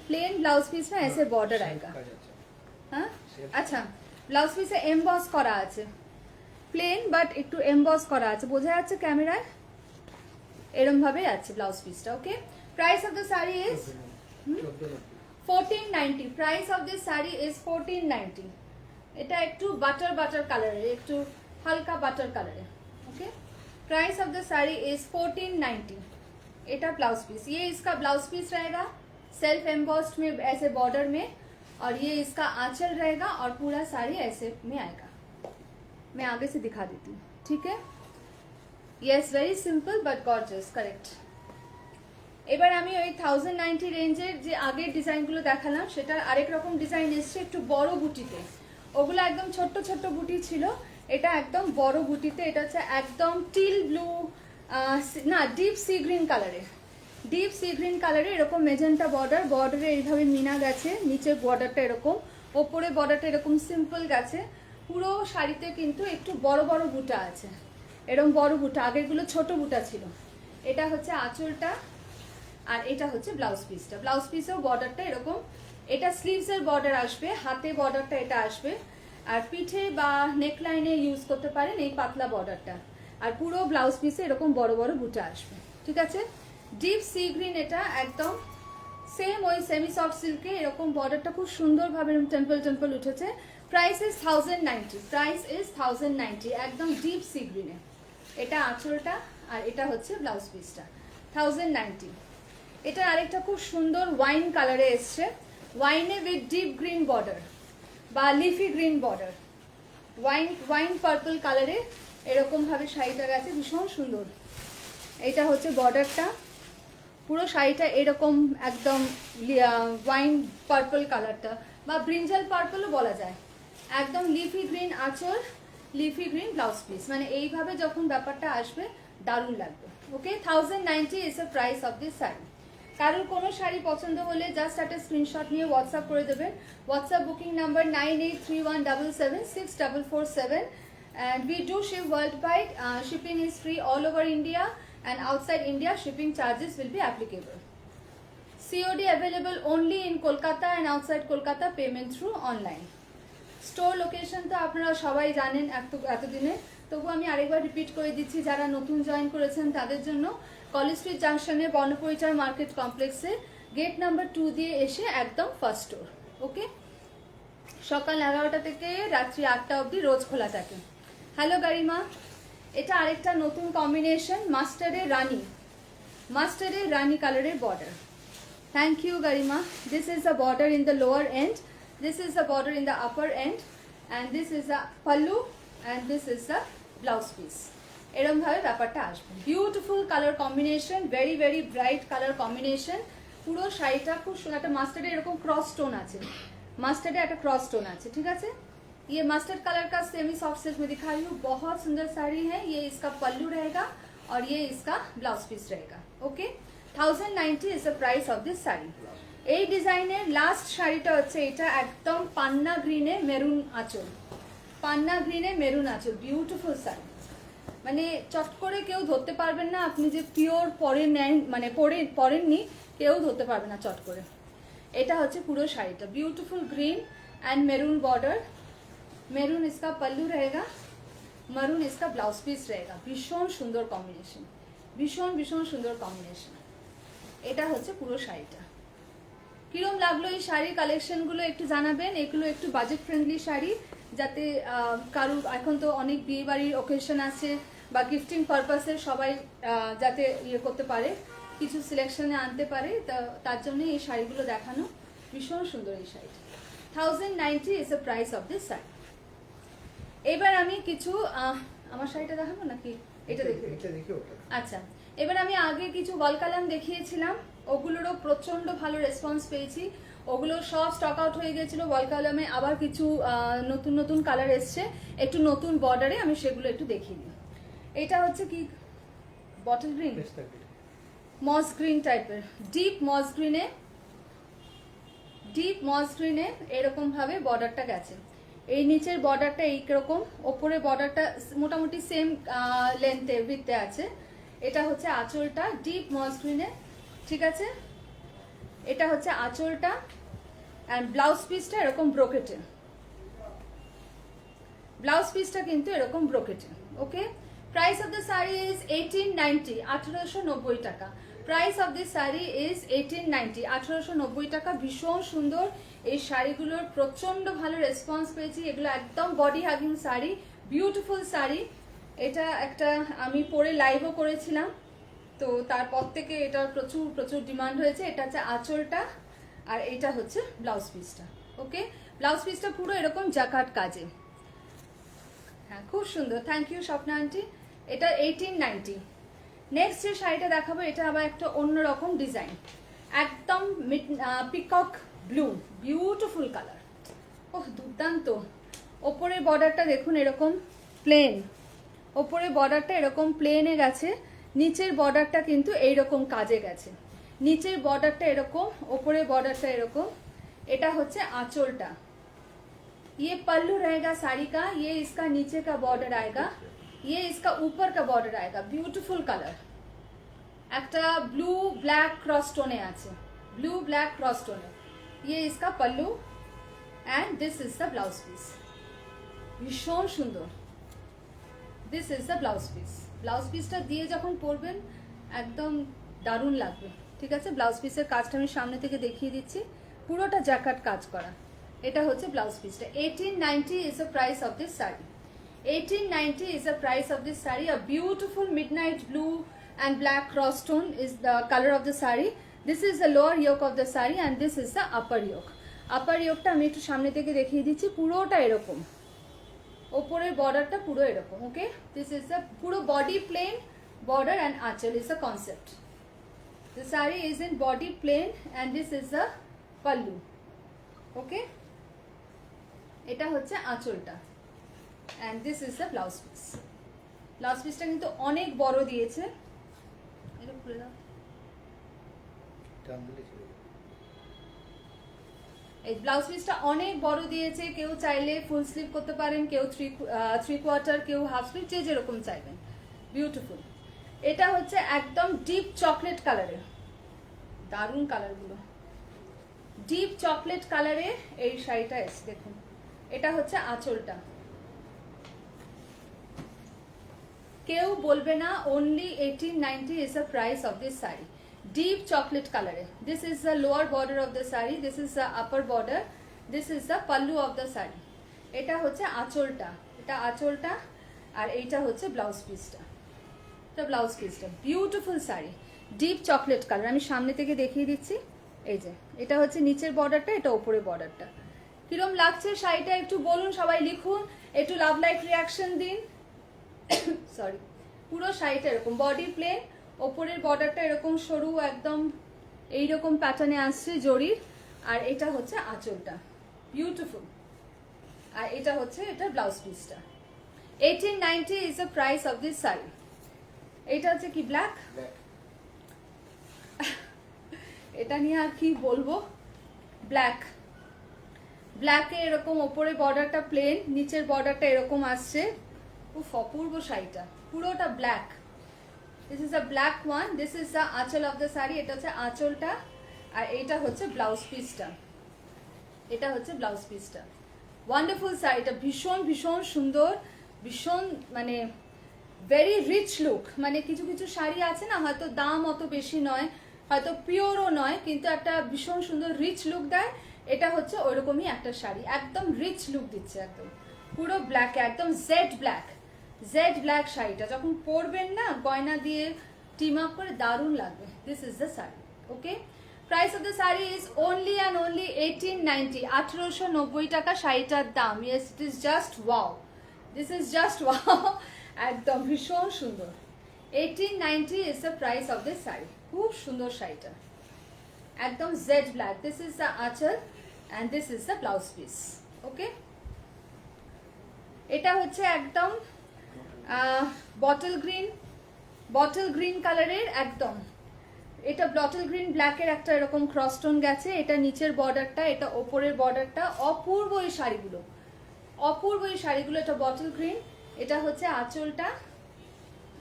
प्लेन ब्लाउज पीस में ऐसे बॉर्डर आएगा। हाँ अच्छा, ব্লাউজ পিসে এমবস করা আছে, প্লেন বাট একটু এমবস করা আছে, বোঝা যাচ্ছে ক্যামেরায়, এরকম ভাবে আছে ব্লাউজ পিসটা। Okay, price of the sari is 1490, price of this sari is 1490। এটা একটু বাটার বাটার কালারের, একটু হালকা বাটার কালারের। Okay, price of the sari is 1490। এটা ब्लाउज पीस, ये इसका ब्लाउज पीस रहेगा सेल्फ एम्बॉस्ड में ऐसे बॉर्डर में, और ये इसका आंचल रहेगा, और पूरा साड़ी ऐसे में आएगा। मैं आगे से दिखा देती हूँ, ठीक है। Yes, very simple but gorgeous, correct. এবার আমি ওই 1090 রেঞ্জের যে আগের ডিজাইনগুলো দেখালাম, সেটার আরেক রকম ডিজাইন এসছে একটু বড় বুটিতে। ওগুলো একদম ছোট্ট ছোট্ট বুটি ছিল, এটা একদম বড় বুটিতে। এটা হচ্ছে একদম টিল ব্লু, না ডিপ সি গ্রিন কালারে, ডিপ সি গ্রিন কালারে এরকম মেজেন্টা বর্ডার, বর্ডারে এইভাবে মিনা গেছে, নিচের বর্ডারটা এরকম, ওপরে বর্ডারটা এরকম সিম্পল গেছে। পুরো শাড়িতে কিন্তু একটু বড় বড় বুটা আছে, এরকম বড় বুটা, আগেরগুলো ছোট বুটা ছিল। এটা হচ্ছে আঁচলটা, আর এটা হচ্ছে ব্লাউজ পিসটা। ব্লাউজ পিসেও বর্ডারটা এরকম, এটা স্লিভসের বর্ডার আসবে, হাতে বর্ডারটা এটা আসবে, আর পিঠে বা নেকলাইনে ইউজ করতে পারেন এই পাতলা বর্ডারটা। আর পুরো ব্লাউজ পিসে এরকম বড় বড় বুটা আসবে, ঠিক আছে। ডিপ সি গ্রিন, এটা একদম সেম ওই সেমি সফট সিল্কে এরকম বর্ডারটা খুব সুন্দরভাবে টেম্পল টেম্পল উঠেছে। প্রাইস ইজ 1090, প্রাইস ইজ 1090, একদম ডিপ সি গ্রিনে। এটা আঁচলটা, আর এটা হচ্ছে ব্লাউজ পিসটা, 1090। এটা আরেকটা খুব সুন্দর ওয়াইন কালারে এসছে, ওয়াইনে উইথ ডিপ গ্রিন বর্ডার বা leafy green border, wine purple কালারে এরকম ভাবে শাড়িটা গেছে, ভীষণ সুন্দর। এটা হচ্ছে বর্ডারটা, পুরো শাড়িটা এরকম একদম ওয়াইন পার্পল কালারটা বা ব্রিঞ্জাল পার্পলও বলা যায়, একদম লিফি গ্রিন আঁচল, লিফি গ্রিন ব্লাউজ পিস, মানে এইভাবে যখন ব্যাপারটা আসবে দারুণ লাগবে। ওকে, 1090 is the price of this sari. কারোর কোনো শাড়ি পছন্দ হলে জাস্ট একটা স্ক্রিনশট নিয়ে হোয়াটসঅ্যাপ করে দেবেন। WhatsApp booking number 9831776447, and we do ship worldwide. Shipping is free all over India, and outside India shipping charges will be applicable. COD available only in Kolkata, and outside Kolkata payment through online. Store location তো আপনারা সবাই জানেন এতদিনে, তবু আমি আরেকবার repeat করে দিচ্ছি যারা নতুন জয়েন করেছেন তাদের জন্য। কলেজ স্ট্রিট জাংশনে বর্ণপরিচয় মার্কেট কমপ্লেক্সে গেট নাম্বার 2 দিয়ে এসে একদম ফার্স্ট স্টোর। ওকে, সকাল 11টা থেকে রাত্রি 8টা অবধি রোজ খোলা থাকে। হ্যালো গারিমা, এটা আরেকটা নতুন কম্বিনেশন, মাস্টার্ডের রানি কালারের border. Thank you Garima. This is the border in the lower end, this is the border in the upper end, and this is the pallu, and this is the blouse piece. এরকম ভাবে ব্যাপারটা আসবে। Beautiful colour combination, very very bright colour combination. পুরো শাড়িটা খুব সুন্দর, একটা মাস্টার্ডে এরকম ক্রস স্টোন আছে, মাস্টার্ডে একটা ক্রস स्टोन আছে, ठीक है। ये मस्टर्ड कलर का सेमी सॉफ्ट सिल्क में दिखा रही हूँ, बहुत सुंदर साड़ी है। ये इसका पल्लू रहेगा और ये इसका ब्लाउज पीस रहेगा। Okay, 1090 is the price of this sari. এই ডিজাইনের লাস্ট শাড়িটা হচ্ছে এটা, একদম পান্না গ্রিনে মেরুন আঁচল, পান্না গ্রিনে মেরুন আঁচল, বিউটিফুল শাড়ি। মানে চট করে কেউ ধরতে পারবেন না, আপনি যে পিওর পরে নেন মানে পরেননি কেউ ধরতে পারবে না চট করে। এটা হচ্ছে পুরো শাড়িটা, beautiful green and maroon border, maroon इसका पल्लू रहेगा, मरून इसका ब्लाउज पीस रहेगा। भीषण सुंदर कॉम्बिनेशन, भीषण भीषण सुंदर कॉम्बिनेशन। এটা হচ্ছে পুরো শাড়িটা। কিরম লাগলো এই শাড়ির কালেকশনগুলো একটু জানাবেন। এগুলো একটু বাজেট ফ্রেন্ডলি শাড়ি, যাতে কারুর এখন তো অনেক বিয়ে বাড়ির ওকেশন আছে বা গিফটিং পারপাসে সবাই যাতে ইয়ে করতে পারে, কিছু সিলেকশনে আনতে পারে, তার জন্য এই শাড়িগুলো দেখানো। ভীষণ সুন্দর এই শাড়িটা। 1090 is the price of this sari. এবার আমি কিছু আমার শাড়িটা দেখাবো নাকি এটা দেখি? আচ্ছা, এবার আমি আগে কিছু ওয়াল কালাম দেখিয়েছিলাম, ওগুলোরও প্রচন্ড ভালো রেসপন্স পেয়েছি। ওগুলো সব স্টক আউট হয়ে গেছিল ওয়াল কালামে, আবার কিছু নতুন নতুন কালার এসছে একটু নতুন বর্ডারে, আমি সেগুলো একটু দেখিয়ে দিই। এটা হচ্ছে কি বটল গ্রিন, মস গ্রিন টাইপের, ডিপ মস গ্রিনে এরকম ভাবে বর্ডারটা গেছে। এই নিচের বর্ডারটা এইরকম, ওপরে বর্ডারটা মোটামুটি সেম লেন্থে উইথে আছে। এটা হচ্ছে আঁচলটা ডিপ মস গ্রিনে, ঠিক আছে। এটা হচ্ছে আঁচলটা এন্ড ব্লাউজ পিসটা এরকম ব্রোকেটে, ব্লাউজ পিসটা কিন্তু এরকম ব্রোকেটে। Okay, price of the sari is 1890, 1890 টাকা। Price of this sari is 1890, 1890 টাকা। ভীষণ সুন্দর এই শাড়িগুলোর, প্রচন্ড ভালো রেসপন্স পেয়েছি। এগুলো একদম body hugging sari, beautiful sari. এটা একটা আমি পরে লাইভও করেছিলাম, তো তারপর থেকে এটার প্রচুর প্রচুর ডিমান্ড হয়েছে। এটা হচ্ছে আঁচলটা আর এটা হচ্ছে ব্লাউজ পিসটা। ওকে, ব্লাউজ পিসটা পুরো এরকম জাকাট কাজে, হ্যাঁ খুব সুন্দর। Thank you Swapna aunty. এটা 1890। নেক্সট যে শাড়িটা দেখাবো এটা আবার একটা অন্যরকম ডিজাইন, একদম পিকক ব্লু, বিউটিফুল কালার, ওহ দুর্দান্ত। ওপরের বর্ডারটা দেখুন এরকম প্লেন, ওপরের বর্ডারটা এরকম প্লেনে গেছে, নিচের বর্ডারটা কিন্তু এইরকম কাজে গেছে। নিচের বর্ডারটা এরকম, ওপরের বর্ডারটা এরকম। এটা হচ্ছে আঁচলটা। ये पल्लू रहेगा साड़ी का, ये इसका नीचे का बॉर्डर आएगा, ये इसका ऊपर का बॉर्डर आएगा। ब्यूटीफुल कलर, একটা ব্লু ব্ল্যাক ক্রস স্টোনে আছে, ব্লু ব্ল্যাক ক্রস স্টোনে। ये इसका pallu and this is the blouse piece. ভীষণ সুন্দর, this is the blouse piece. Blouse পিসটা দিয়ে যখন পরবেন একদম দারুণ লাগবে, ঠিক আছে। ব্লাউজ পিসের কাজটা আমি সামনে থেকে দেখিয়ে দিচ্ছি, পুরোটা জ্যাকাট কাজ করা। এটা হচ্ছে ব্লাউজ পিসটা। 1890 is the price of this saree. 1890 is the price of this saree. A beautiful midnight blue and black cross stone is the color of the saree. This is the lower yoke of the saree and this is the upper yoke. Upper yokeটা আমি একটু সামনে থেকে দেখিয়ে দিচ্ছি, পুরোটা এরকম, ওপরের বর্ডারটা পুরো এরকম। ওকে, দিস ইজ দ্য পুরো বডি প্লেন বর্ডার এন্ড আঁচল is the concept. The saree is in body plain and this is the pallu. Okay, এটা হচ্ছে আঁচলটা and this is the blouse piece. Blouse পিসটা কিন্তু অনেক বড় দিয়েছে, এটা খুলে দাও। এই ব্লাউজ পিসটা অনেক বড় দিয়েছে, কেউ চাইলে ফুল স্লিভ করতে পারেন, কেউ থ্রি কোয়ার্টার, কেউ হাফ স্লিভ, যে যেরকম চাইবেন। বিউটিফুল। এটা হচ্ছে একদম ডিপ চকলেট কালারের, দারুণ কালারগুলো, ডিপ চকলেট কালারে এই শাড়িটা এসে দেখুন। এটা হচ্ছে আঁচলটা, কেউ বলবে না only 1890 is the price of this saree. Deep chocolate color. This is the lower border of the saree, this is the upper border, this is the pallu of the saree. এটা হচ্ছে আঁচলটা, এটা আঁচলটা আর এইটা হচ্ছে ব্লাউজ পিসটা। এটা blouse পিসটা, beautiful sari, deep chocolate colour. আমি সামনে থেকে দেখিয়ে দিচ্ছি, এই যে এটা হচ্ছে নিচের বর্ডারটা, এটা উপরের বর্ডারটা। কিরম লাগছে শাড়িটা একটু বলুন, সবাই লিখুন, একটু লাভ লাইক রিয়াকশন দিন। সরি, পুরো শাড়িটা এরকম বডি প্লেন, ওপরের বর্ডারটা এরকম সরু একদম এইরকম প্যাটার্নে আসছে জরির। আর এটা হচ্ছে আঁচলটা, বিউটিফুল। আর এটা হচ্ছে এটা ব্লাউজ পিসটা। 1890 is the price of this saree. এটা হচ্ছে কি ব্ল্যাক, এটা নিয়ে আর কি বলবো, ব্ল্যাক। ব্ল্যাকে এরকম ওপরে বর্ডারটা প্লেন, নিচের বর্ডারটা এরকম আসছে। উফ, অপূর্ব শাড়িটা, পুরোটা black. This is a black one, this is the anchal of the sari. এটা হচ্ছে আঁচলটা, আর এটা হচ্ছে ব্লাউজ পিসটা। এটা হচ্ছে ব্লাউজ পিসটা। ওয়ান্ডারফুল শাড়িটা, ভীষণ ভীষণ সুন্দর, ভীষণ মানে ভেরি রিচ লুক। মানে কিছু কিছু শাড়ি আছে না, হয়তো দাম অত বেশি নয়, হয়তো পিওরও নয়, কিন্তু একটা ভীষণ সুন্দর রিচ লুক দেয়। এটা হচ্ছে ওইরকমই একটা শাড়ি, একদম রিচ লুক দিচ্ছে, একদম পুরো ব্ল্যাক, একদম জেড ব্ল্যাক। জেড ব্ল্যাক শাড়িটা যখন পরবেন না গয়না দিয়ে টিম আপ করে, দারুণ লাগবে। This is the sari. Okay, price of the sari is only and only 1890, 1890 টাকা শাড়িটার দাম। Yes, it is just wow, this is just wow, একদম ভীষণ সুন্দর। 1890 is the price of this sari. খুব সুন্দর শাড়িটা, একদম jet black. This is the anchal and this is the blouse piece. Okay, এটা হচ্ছে একদম বটল গ্রিন কালারের একদম। এটা বটল গ্রিন ব্ল্যাকের একটা এরকম ক্রসটোন গেছে। এটা নিচের বর্ডারটা, এটা ওপরের বর্ডারটা। অপূর্ব এই শাড়িগুলো, অপূর্ব এই শাড়িগুলো। এটা বটল গ্রিন, এটা হচ্ছে আঁচলটা,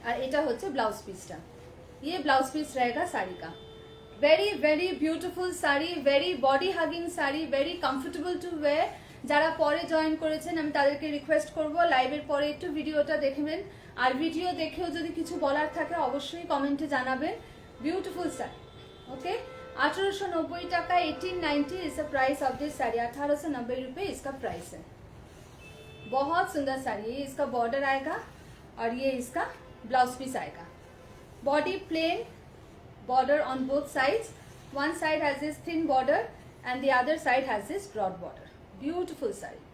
আর এটা হচ্ছে ব্লাউজ পিসটা। ये ब्लाउज पीस रहेगा साड़ी का। Very very beautiful sari, very body hugging sari, very comfortable to wear. যারা পরে জয়েন করেছেন আমি তাদেরকে রিকোয়েস্ট করব লাইভের পরে একটু ভিডিওটা দেখবেন, আর ভিডিও দেখেও যদি কিছু বলার থাকে অবশ্যই কমেন্টে জানাবেন। বিউটিফুল শাড়ি। ओके, 1890 টাকা, 1890 is the price of this sari. 1890 रुपए इसका प्राइस है। बहुत सुंदर साड़ी है। इसका बॉर्डर आएगा और ये इसका ब्लाउज पीस आएगा। Body plain, border on both sides. One side has this thin border and the other side has this broad border. Beautiful saree.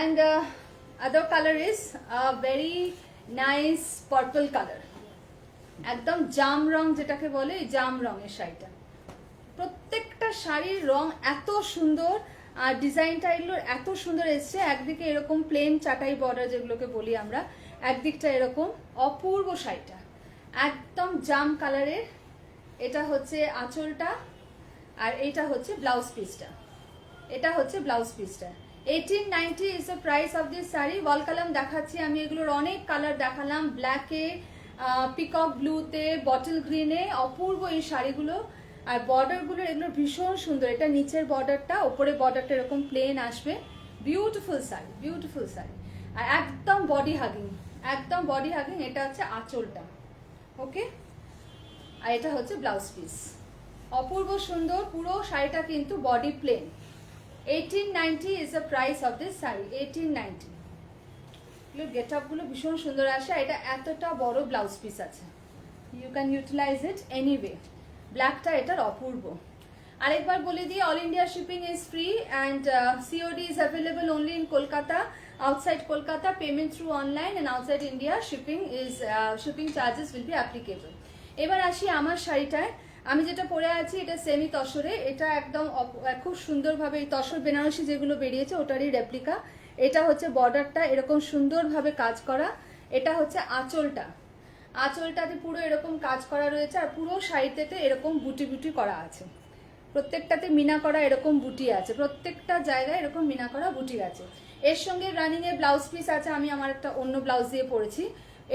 And other color is a very nice purple color. একদম জাম রং যেটাকে বলে, জাম রঙের শাড়িটা। প্রত্যেকটা শাড়ির রং এত সুন্দর, আর ডিজাইনটা এগুলোর এত সুন্দর এসছে। একদিকে এরকম প্লেন চাটাই বর্ডার যেগুলোকে বলি আমরা, একদিকটা এরকম। অপূর্ব শাড়িটা, একদম জাম কালারের। এটা হচ্ছে আঁচলটা, আর এইটা হচ্ছে ব্লাউজ পিসটা। এটা হচ্ছে ব্লাউজ পিসটা। 1890 is the price of this sari. ওয়াল কালাম দেখাচ্ছি আমি, এগুলোর অনেক কালার দেখালাম। ব্ল্যাকে, পিকক ব্লুতে, বটল গ্রিনে, অপূর্ব এই শাড়িগুলো। আর বর্ডারগুলো এগুলো ভীষণ সুন্দর। এটা নিচের বর্ডারটা, ওপরে বর্ডারটা এরকম প্লেন আসবে। Beautiful sari, beautiful sari. আর একদম বডি হাগিং, একদম বডি হাগিং। এটা হচ্ছে আঁচলটা। ওকে, আর এটা হচ্ছে ব্লাউজ পিস। অপূর্ব সুন্দর পুরো শাড়িটা, কিন্তু body plain. 1890 is the price of this sari. 1890। Get up গুলো ভীষণ সুন্দর আসে। এটা এতটা বড় ব্লাউজ পিস আছে, you can utilize it anyway. ব্ল্যাকটা এটার অপূর্ব। আরেকবার বলে দিই, all India shipping is free and COD is available only in Kolkata. Outside Kolkata, payment through online, and outside India, shipping charges will be applicable. এবার আসি আমার শাড়িটায়। আমি যেটা পরে আছি এটা সেমি তসরে। এটা একদম খুব সুন্দরভাবে এই তসর বেনারসি যেগুলো বেরিয়েছে ওটারই রেপ্লিকা। এটা হচ্ছে বর্ডারটা এরকম সুন্দরভাবে কাজ করা। এটা হচ্ছে আঁচলটা, আঁচলটাতে পুরো এরকম কাজ করা রয়েছে। আর পুরো শাড়িতে এরকম বুটি বুটি করা আছে। প্রত্যেকটাতে মিনা করা এরকম বুটি আছে, প্রত্যেকটা জায়গায় এরকম মিনা করা বুটি আছে। এর সঙ্গে রানিং এর ব্লাউজ পিস আছে। আমি আমার একটা অন্য ব্লাউজ দিয়ে পরেছি,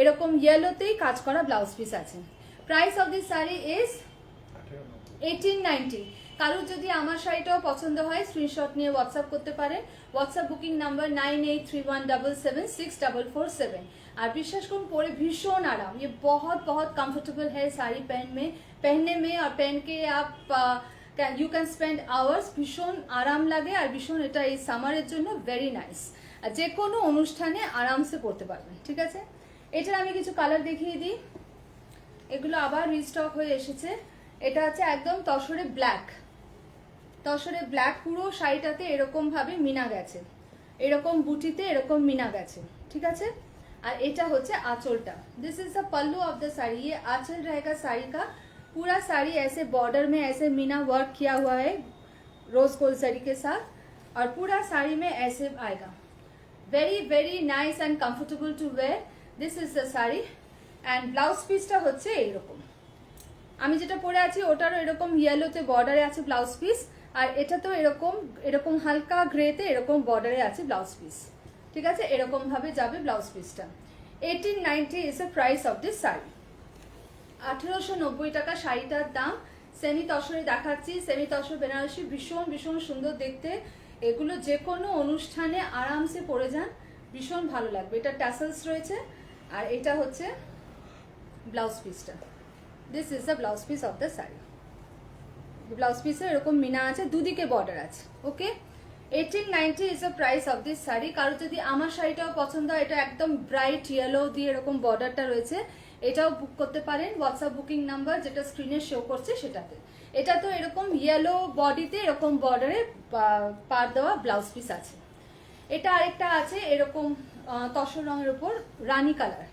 এরকম ইয়েলোতেই কাজ করা ব্লাউজ পিস আছে। Price of this sari is 1890। কারোর যদি আমার শাড়িটাও পছন্দ হয় স্ক্রিনশট নিয়ে হোয়াটসঅ্যাপ করতে পারেন। WhatsApp booking number 9831776447। আর বিশ্বাস করুন পরে ভীষণ আরাম। ये बहुत बहुत कंफर्टेबल है साड़ी पहनने में और पहन के आप ইউ ক্যান স্পেন্ড আওয়ার্স। ভীষণ আরাম লাগে, আর ভীষণ এটা এই সামারের জন্য ভেরি নাইস। আর যে কোনো অনুষ্ঠানে আরামসে পরতে পারবেন। ঠিক আছে, এটার আমি কিছু কালার দেখিয়ে দিই। এগুলো আবার রিস্টক হয়ে এসেছে। এটা হচ্ছে একদম তসরে ব্ল্যাক, তসরে ব্ল্যাক। পুরো শাড়িটাতে এরকম ভাবে মিনা গেছে, এরকম বুটিতে এরকম মিনা গেছে। ঠিক আছে, और एटा होचे आंचलटा। This is the pallu of the sari. ये आंचल रहेगा साड़ी का। पूरा साड़ी ऐसे बॉर्डर में ऐसे मीना वर्क किया हुआ है रोज गोल्ड जरी के साथ, और पूरा साड़ी में ऐसे आएगा। Very very nice and comfortable to wear. This is the sari. And blouse पिसटा होচ্ছে এরকম। আমি যেটা পরে আছি ওটারও এরকম ইয়েলোতে বর্ডারে আছে ব্লাউজ পিস, আর এটা তো এরকম এরকম হালকা গ্রেতে এরকম বর্ডারে আছে ব্লাউজ পিস। ঠিক আছে, এরকম ভাবে যাবে ব্লাউজ পিসটা। 1890 is the price of this sari. 1890 টাকা শাড়িটার দাম। সেমি তসরে দেখাচ্ছি, সেমি তসর বেনারসি, ভীষণ ভীষণ সুন্দর দেখতে। এগুলো যে কোনো অনুষ্ঠানে আরামসে পরে যান, ভীষণ ভালো লাগবে। এটা ট্যাসেলস রয়েছে, আর এটা হচ্ছে ব্লাউজ পিসটা। This is the blouse piece of the sari. Blouse পিসে এরকম মিনা আছে, দুদিকে বর্ডার আছে। ওকে, 1890 is the price of this sari. কারো যদি আমার শাড়িটাও পছন্দ হয়, এটা একদম ব্রাইট ইয়েলো দিয়ে এরকম বর্ডারটা রয়েছে, এটাও বুক করতে পারেন হোয়াটসঅ্যাপ বুকিং নাম্বার যেটা স্ক্রিনে শো করছে সেটাতে। এটা তো এরকম ইয়েলো বডিতে এরকম বর্ডারে পার দেওয়া ব্লাউজ পিস আছে। এটা আরেকটা আছে এরকম তসর রঙের উপর রানী কালার,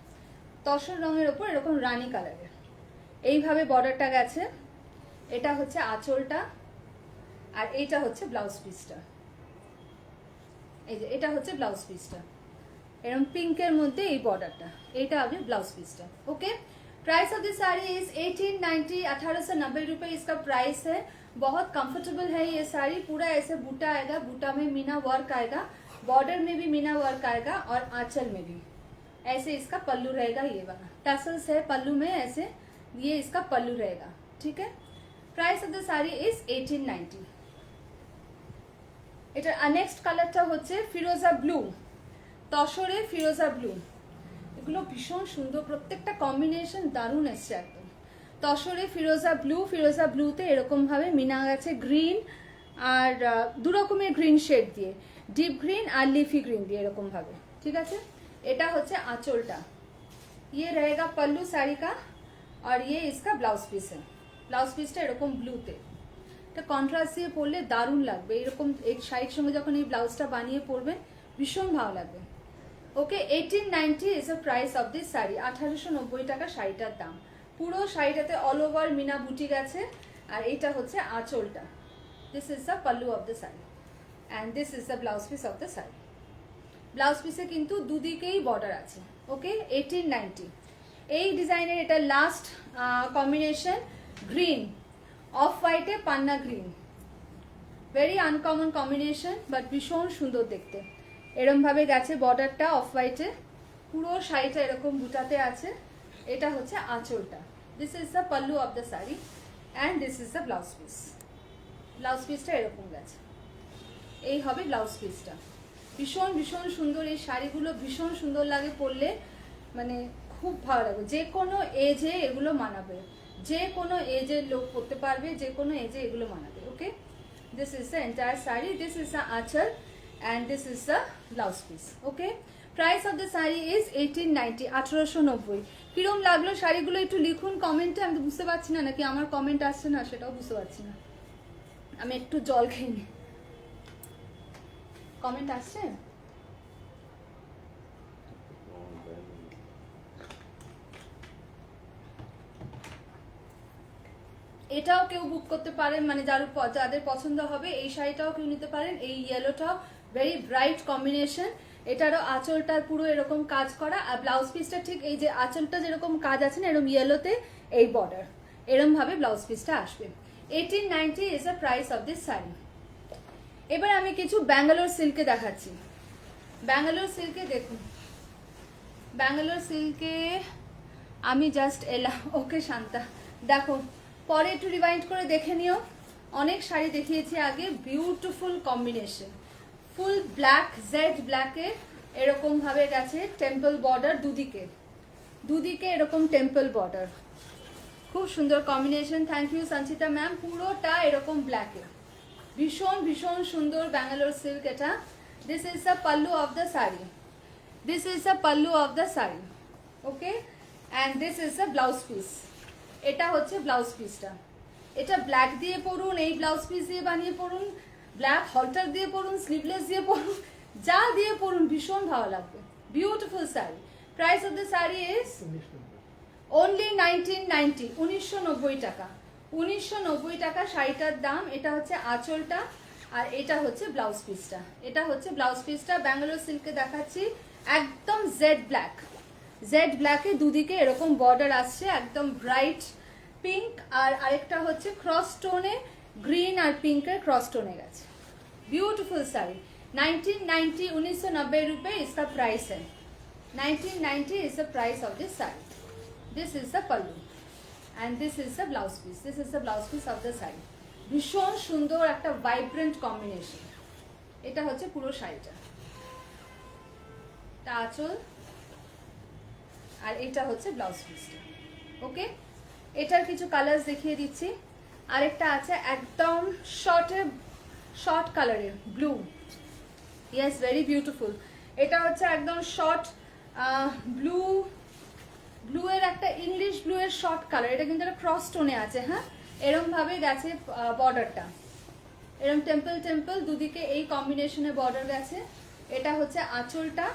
তসর রঙের উপর এরকম রানী কালারের এইভাবে বর্ডারটা গেছে। এটা হচ্ছে আঁচলটা, আর এইটা হচ্ছে ব্লাউজ পিসটা। এই যে এটা হচ্ছে ব্লাউজ পিসটা, एरम पिंकर मध्य बॉर्डरटा एटा अभी ब्लाउज पीसटा। Okay, price of this sari is 1890, 1890 रुपए इसका प्राइस है। बहुत कंफर्टेबल है ये साड़ी। पूरा ऐसे बूटा आएगा, बूटा में मीना वर्क आएगा, बॉर्डर में भी मीना वर्क आएगा, और आंचल में भी ऐसे इसका पल्लू रहेगा। ये वाला टसल्स है पल्लू में, ऐसे ये इसका पल्लू रहेगा। ठीक है, price of the sari is 1890। এটা নেক্সট কালারটা হচ্ছে ফিরোজা ব্লু, তসরে ফিরোজা ব্লু। এগুলো ভীষণ সুন্দর, প্রত্যেকটা কম্বিনেশন দারুণ এসছে একদম। তসরে ফিরোজা ব্লু, ফিরোজা ব্লুতে এরকম ভাবে মিনা গেছে গ্রিন আর দু রকমের গ্রিন শেড দিয়ে, ডিপ গ্রিন আর লিফি গ্রিন দিয়ে এরকম ভাবে। ঠিক আছে, এটা হচ্ছে আঁচলটা। ये रहेगा पल्लू साड़ी का, और ये इसका ब्लाउज पीस है। ब्लाउज पीसটা এরকম ব্লুতে। এটা কন্ট্রাস্ট দিয়ে পরলে দারুণ লাগবে। এরকম এই শাড়ির সঙ্গে যখন এই ব্লাউজটা বানিয়ে পরবেন ভীষণ ভালো লাগবে। ওকে, 1890 is the price of this sari. 1890 টাকা শাড়িটার দাম। পুরো শাড়িটাতে অল ওভার মিনা বুটি গেছে, আর এটা হচ্ছে আঁচলটা। This is the pallu of the sari, and this is the blouse piece of the sari. Blouse পিসে কিন্তু দুদিকেই বর্ডার আছে। ওকে, 1890। এই ডিজাইনের এটা লাস্ট কম্বিনেশন গ্রিন, অফ হোয়াইটে পান্না green. Very uncommon combination, but ভীষণ সুন্দর দেখতে। এরম ভাবে গেছে বর্ডারটা অফ হোয়াইটে, পুরো শাড়িটা এরকম বুটাতে আছে। এটা হচ্ছে আঁচলটা। This is the pallu of the sari, and this is the blouse piece. Blouse পিসটা এরকম গেছে, এই হবে ব্লাউজ পিসটা। ভীষণ ভীষণ সুন্দর এই শাড়িগুলো, ভীষণ সুন্দর লাগে পরলে, মানে খুব ভালো লাগে। যে কোনো এজে এগুলো মানাবে, যে কোনো এজের লোক পরতে পারবে, যে কোনো এজে এগুলো মানাবে। Okay, this is the entire sari, this is the anchal, and this is the blouse piece. Okay, price of the saree is 1890, 1890। কিরম লাগলো শাড়িগুলো একটু লিখুন কমেন্টে। আমি তো বুঝতে পারছি না নাকি আমার কমেন্ট আসছে না সেটাও বুঝতে পারছি না। আমি একটু জল খেয়ে নিই। কমেন্ট আসছে? এটাও কেউ বুক করতে পারেন, মানে যাদের পছন্দ হবে এই শাড়িটাও কেউ নিতে পারেন। এই ইয়েলোটাও ভেরি ব্রাইট কম্বিনেশন। এটারও আঁচলটা পুরো এরকম কাজ করা, আর ব্লাউজ পিসটা ঠিক এই যে আঁচলটা যেরকম কাজ আছে না এরকম ইয়েলোতে এই বর্ডার, এরম ভাবে ব্লাউজ পিসটা আসবে। 1890 is the price of this sari. এবার আমি কিছু ব্যাঙ্গালোর সিল্কে দেখাচ্ছি। ব্যাঙ্গালোর সিল্কে দেখুন, ব্যাঙ্গালোর সিল্কে আমি জাস্ট এলাম। ওকে শান্তা, দেখো পরে একটু রিভাইন্ড করে দেখে নিও। অনেক শাড়ি দেখিয়েছি আগে, beautiful combination. Full black, jet ব্ল্যাকে এরকম ভাবে গেছে টেম্পল বর্ডার, দুদিকে দুদিকে এরকম টেম্পল বর্ডার, খুব সুন্দর combination. Thank you Sanchita ma'am. পুরোটা এরকম ব্ল্যাকে, ভীষণ ভীষণ সুন্দর ব্যাঙ্গালোর সিল্ক এটা। This is the pallu of the sari, this is the pallu of the sari. Okay, and this is the blouse piece. এটা হচ্ছে ব্লাউজ পিসটা। এটা ব্ল্যাক দিয়ে পরুন, এই ব্লাউজ পিস দিয়ে বানিয়ে পরুন, ব্ল্যাক হল্টার দিয়ে পরুন, স্লিভলেস দিয়ে পরুন, যা দিয়ে পরুন ভীষণ ভালো লাগবে। Beautiful sari, price of the sari is only 1990, 1990 টাকা। 1990 টাকা শাড়িটার দাম। এটা হচ্ছে আঁচলটা আর এটা হচ্ছে ব্লাউজ পিসটা। এটা হচ্ছে ব্লাউজ পিসটা। ব্যাঙ্গালোর সিল্কে দেখাচ্ছি, একদম জেড ব্ল্যাক। জেড ব্ল্যাকে দুদিকে এরকম বর্ডার আসছে, একদম ব্রাইট পিঙ্ক। আর আরেকটা হচ্ছে ক্রস টোনে গ্রিন আর পিঙ্কের ক্রস টোনে গেছে। ब्यूटीफुल साड़ी 1990, 1990 रुपए इसका प्राइस है। 1990 is the price of this saree. This is the pallu and this is the blouse piece. This is the blouse piece of the saree. ভীষণ সুন্দর একটা ভাইব্রেন্ট কম্বিনেশন। এটা হচ্ছে পুরো শাড়িটা, এটা আঁচল আর এটা হচ্ছে ব্লাউজ পিসটা। ওকে, এটার কিছু কালার্স দেখিয়ে দিচ্ছি। আরেকটা আছে একদম শর্ট কালারের ব্লু। Yes, very beautiful. এটা হচ্ছে একদম শর্ট ব্লু এর একটা ইংলিশ ব্লু এর শর্ট কালার। এটা কিন্তু একটা ক্রস টোনে আছে। হ্যাঁ, এরম ভাবে গেছে বর্ডারটা, এরম টেম্পল দুদিকে এই কম্বিনেশনে বর্ডার গেছে। এটা হচ্ছে আঁচলটা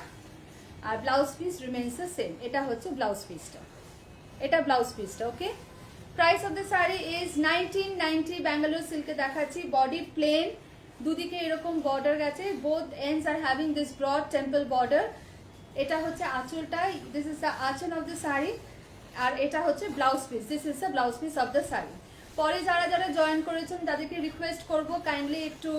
আর blouse piece remains the same. এটা হচ্ছে ব্লাউজ পিসটা, এটা ব্লাউজ পিসটা। Okay, price of the sari is 1990। Bangalore সিল্কে দেখাচ্ছি, বডি প্লেন, দুদিকে এরকম বর্ডার গেছে, both ends are having this broad temple border. এটা হচ্ছে আঁচলটা, this is the anchal of the sari আর এটা হচ্ছে blouse piece. This is the blouse piece of the sari. পরে যারা যারা জয়েন করেছেন তাদেরকে রিকোয়েস্ট করব কাইন্ডলি একটু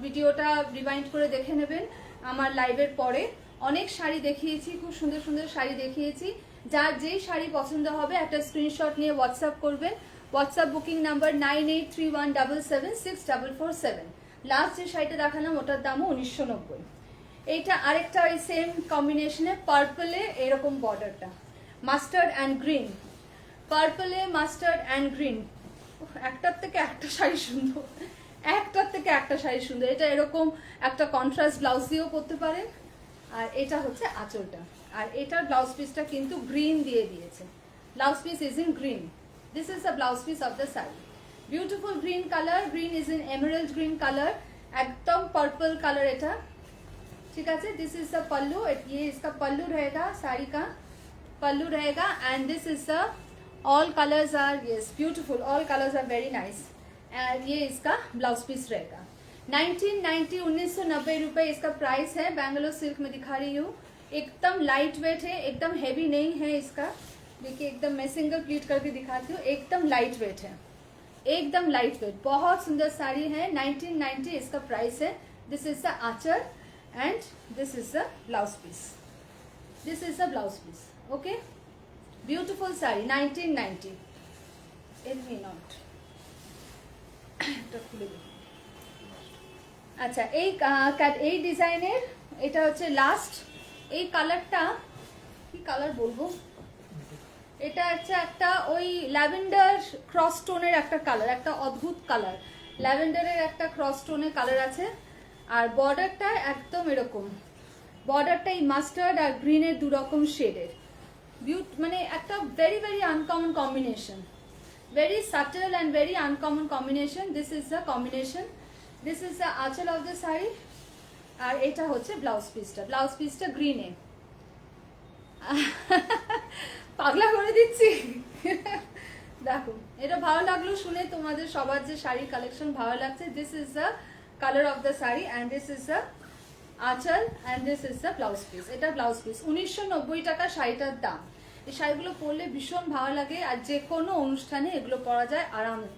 ভিডিওটা রিভাইন্ড করে দেখে নেবেন। আমার লাইভের পরে অনেক শাড়ি দেখিয়েছি, খুব সুন্দর সুন্দর শাড়ি দেখিয়েছি। যার যেই শাড়ি পছন্দ হবে একটা স্ক্রিনশট নিয়ে হোয়াটসঅ্যাপ করবেন। WhatsApp booking number 9831776447। লাস্ট যে শাড়িটা দেখালাম ওটার দামও 1990। এইটা আরেকটা ওই সেম কম্বিনেশনে পার্পলে এরকম বর্ডারটা, মাস্টার্ড অ্যান্ড গ্রিন। পার্পলে মাস্টার্ড অ্যান্ড গ্রিন, একটার থেকে একটা শাড়ি সুন্দর, একটার থেকে একটা শাড়ি সুন্দর। এটা এরকম একটা কন্ট্রাস্ট ব্লাউজ দিয়েও পরতে পারেন। আর এটা হচ্ছে আঁচলটা আর এটার ব্লাউজ পিসটা কিন্তু গ্রিন দিয়ে দিয়েছে। Blouse piece is in green. This is the blouse piece of the sari. Beautiful green colour, green is in emerald green colour, एकदम पर्पल कलर এটা। ठीक है, दिस इज द पल्लू, ये इसका पल्लू रहेगा, साड़ी का पल्लू रहेगा। And this is the all colours are yes beautiful, all colours are very nice. And ये इसका ब्लाउज पीस रहेगा। 1990, 1990 रुपए इसका प्राइस है। बैंगलोर सिल्क में दिखा रही हूँ, एकदम लाइट वेट है, एकदम हैवी नहीं है इसका। देखिए एकदम मैं सिंगल प्लीट करके दिखाती हूँ, एकदम लाइट वेट है, एकदम लाइट वेट, बहुत सुंदर साड़ी है। 1990 इसका प्राइस है। This is the anchal and this is the blouse piece. This is the blouse piece. Okay, beautiful sari 1990। এমনি নট এটা খুলে দিই। আচ্ছা, এই ডিজাইনের এটা হচ্ছে লাস্ট। এই কালারটা কি কালার বলবো, এটা হচ্ছে একটা ওই ল্যাভেন্ডার ক্রস টোনের একটা কালার, একটা অদ্ভুত কালার। ল্যাভেন্ডারের একটা ক্রস টোনের কালার আছে আর বর্ডারটা একদম এরকম। বর্ডারটা এই মাস্টার্ড আর গ্রিনের দু রকম শেডের, মানে একটা very very uncommon combination, very subtle and very uncommon combination. This is the combination, this is the anchal of the sari আর এটা হচ্ছে ব্লাউজ পিসটা। ব্লাউজ পিসটা গ্রিনে। পাগলা করে দিচ্ছি। দেখো, এটা ভালো লাগলো শুনে তোমাদের সবার যে শাড়ির কালেকশন ভালো লাগছে। This is the colour of the sari and this is the anchal and this is the blouse piece. এটা ব্লাউজ পিস। 1990 টাকা শাড়িটার দাম। এই শাড়িগুলো পরলে ভীষণ ভালো লাগে আর যে কোনো অনুষ্ঠানে এগুলো পরা যায় আরামে।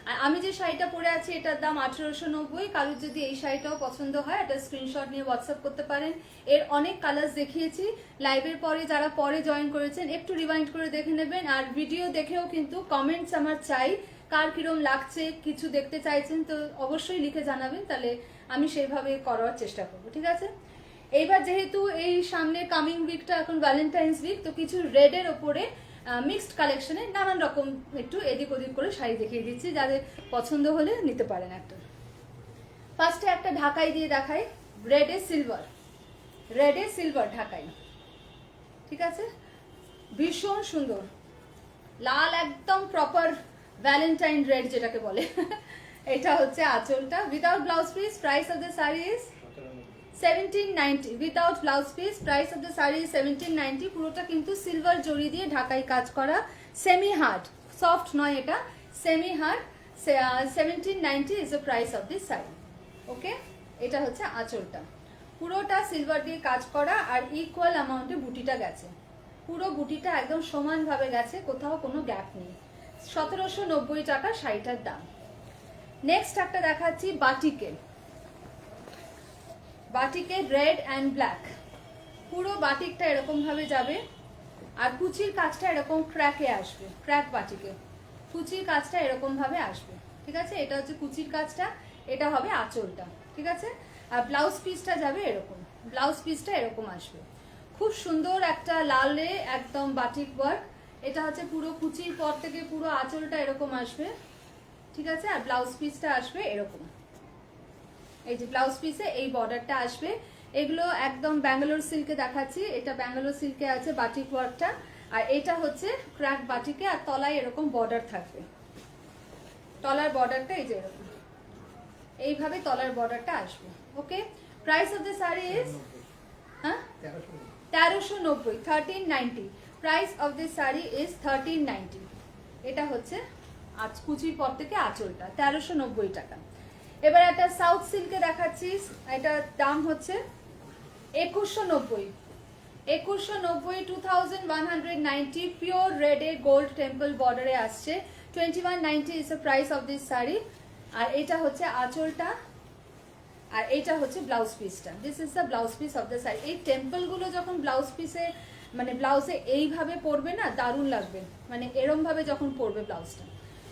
আর আমি যে শাড়িটা পরে আছি এটার দাম 1890। কারোর যদি এই শাড়িটাও পছন্দ হয় একটা স্ক্রিনশট নিয়ে হোয়াটসঅ্যাপ করতে পারেন। এর অনেক কালার্স দেখিয়েছি লাইভের পরে, যারা পরে জয়েন করেছেন একটু রিমাইন্ড করে দেখে নেবেন। আর ভিডিও দেখেও কিন্তু কমেন্টস আমার চাই, কার কিরম লাগছে, কিছু দেখতে চাইছেন তো অবশ্যই লিখে জানাবেন, তাহলে আমি সেইভাবে করার চেষ্টা করবো। ঠিক আছে, এইবার যেহেতু এই সামনে কামিং উইকটা এখন ভ্যালেন্টাইন্স উইক, তো কিছু রেডের ওপরে মিক্সড কালেকশনে নানান রকম একটু এদিক ওদিক করে শাড়ি দেখিয়ে দিচ্ছি, যাদের পছন্দ হলে নিতে পারেন। একটা ফার্স্টে একটা ঢাকাই দিয়ে দেখাই, রেডে সিলভার ঢাকাই। ঠিক আছে, ভীষণ সুন্দর লাল, একদম প্রপার ভ্যালেন্টাইন রেড যেটাকে বলে। এটা হচ্ছে আঁচলটা without blouse piece. Price of the sari is 1790 without blouse piece. Price of the sari 1790। পুরোটা কিন্তু সিলভার জরি দিয়ে ঢাকাই কাজ করা, সেমি হার্ড, সফট নয় এটা, semi hard. 1790 is the price of this sari. Okay, এটা হচ্ছে আঁচলটা, পুরোটা সিলভার দিয়ে কাজ করা আর ইকুয়াল অ্যামাউন্টে বুটিটা গেছে, পুরো বুটিটা একদম সমানভাবে গেছে, কোথাও কোনো গ্যাপ নেই। 1790 টাকা শাড়িটার দাম। নেক্সট একটা দেখাচ্ছি বাটিকে, বাটিকে রেড অ্যান্ড ব্ল্যাক। পুরো বাটিকটা এরকম ভাবে যাবে আর কুচির কাজটা এরকম ক্র্যাকে আসবে, ক্র্যাক বাটিকে কুচির কাজটা এরকম ভাবে আসবে, ঠিক আছে? এটা হচ্ছে কুচির কাজটা, এটা হবে আঁচলটা, ঠিক আছে? আর ব্লাউজ পিসটা যাবে এরকম, ব্লাউজ পিসটা এরকম আসবে, খুব সুন্দর একটা লালে একদম বাটিক ওয়ার্ক। এটা হচ্ছে পুরো কুচির পর থেকে পুরো আঁচলটা এরকম আসবে, ঠিক আছে? আর ব্লাউজ পিসটা আসবে এরকম, এই যে ব্লাউজ পিসে এই বর্ডারটা আসবে। এগুলো একদম ব্যাঙ্গালোর সিল্কে দেখাচ্ছি, এটা ব্যাঙ্গালোর সিল্কে আছে বাটিক ওয়ার্কটা, আর এটা হচ্ছে ক্র্যাক বাটিকে, আর তলায় এরকম বর্ডার থাকবে, তলার বর্ডারটা এই যে এরকম, এইভাবে তলার বর্ডারটা আসবে। Okay, price of the sari is 1390, 1390। Price of this sari is 1390। এটা হচ্ছে আজ কুচির পর থেকে আঁচলটা, 1390 টাকা। এবার একটা সাউথ সিল্কে দেখাচ্ছি, এটার দাম হচ্ছে 2190, 2190, 2190। পিওর রেডে গোল্ড টেম্পল বর্ডারে আসছে, 2190 is the price of this sari. আর এটা হচ্ছে আঁচলটা, আর এটা হচ্ছে ব্লাউজ পিসটা। This is the blouse piece of the sari. এই টেম্পলগুলো যখন ব্লাউজ পিসে মানে ব্লাউজে এইভাবে পরবে না, দারুণ লাগবে, মানে এরম ভাবে যখন পরবে ব্লাউজটা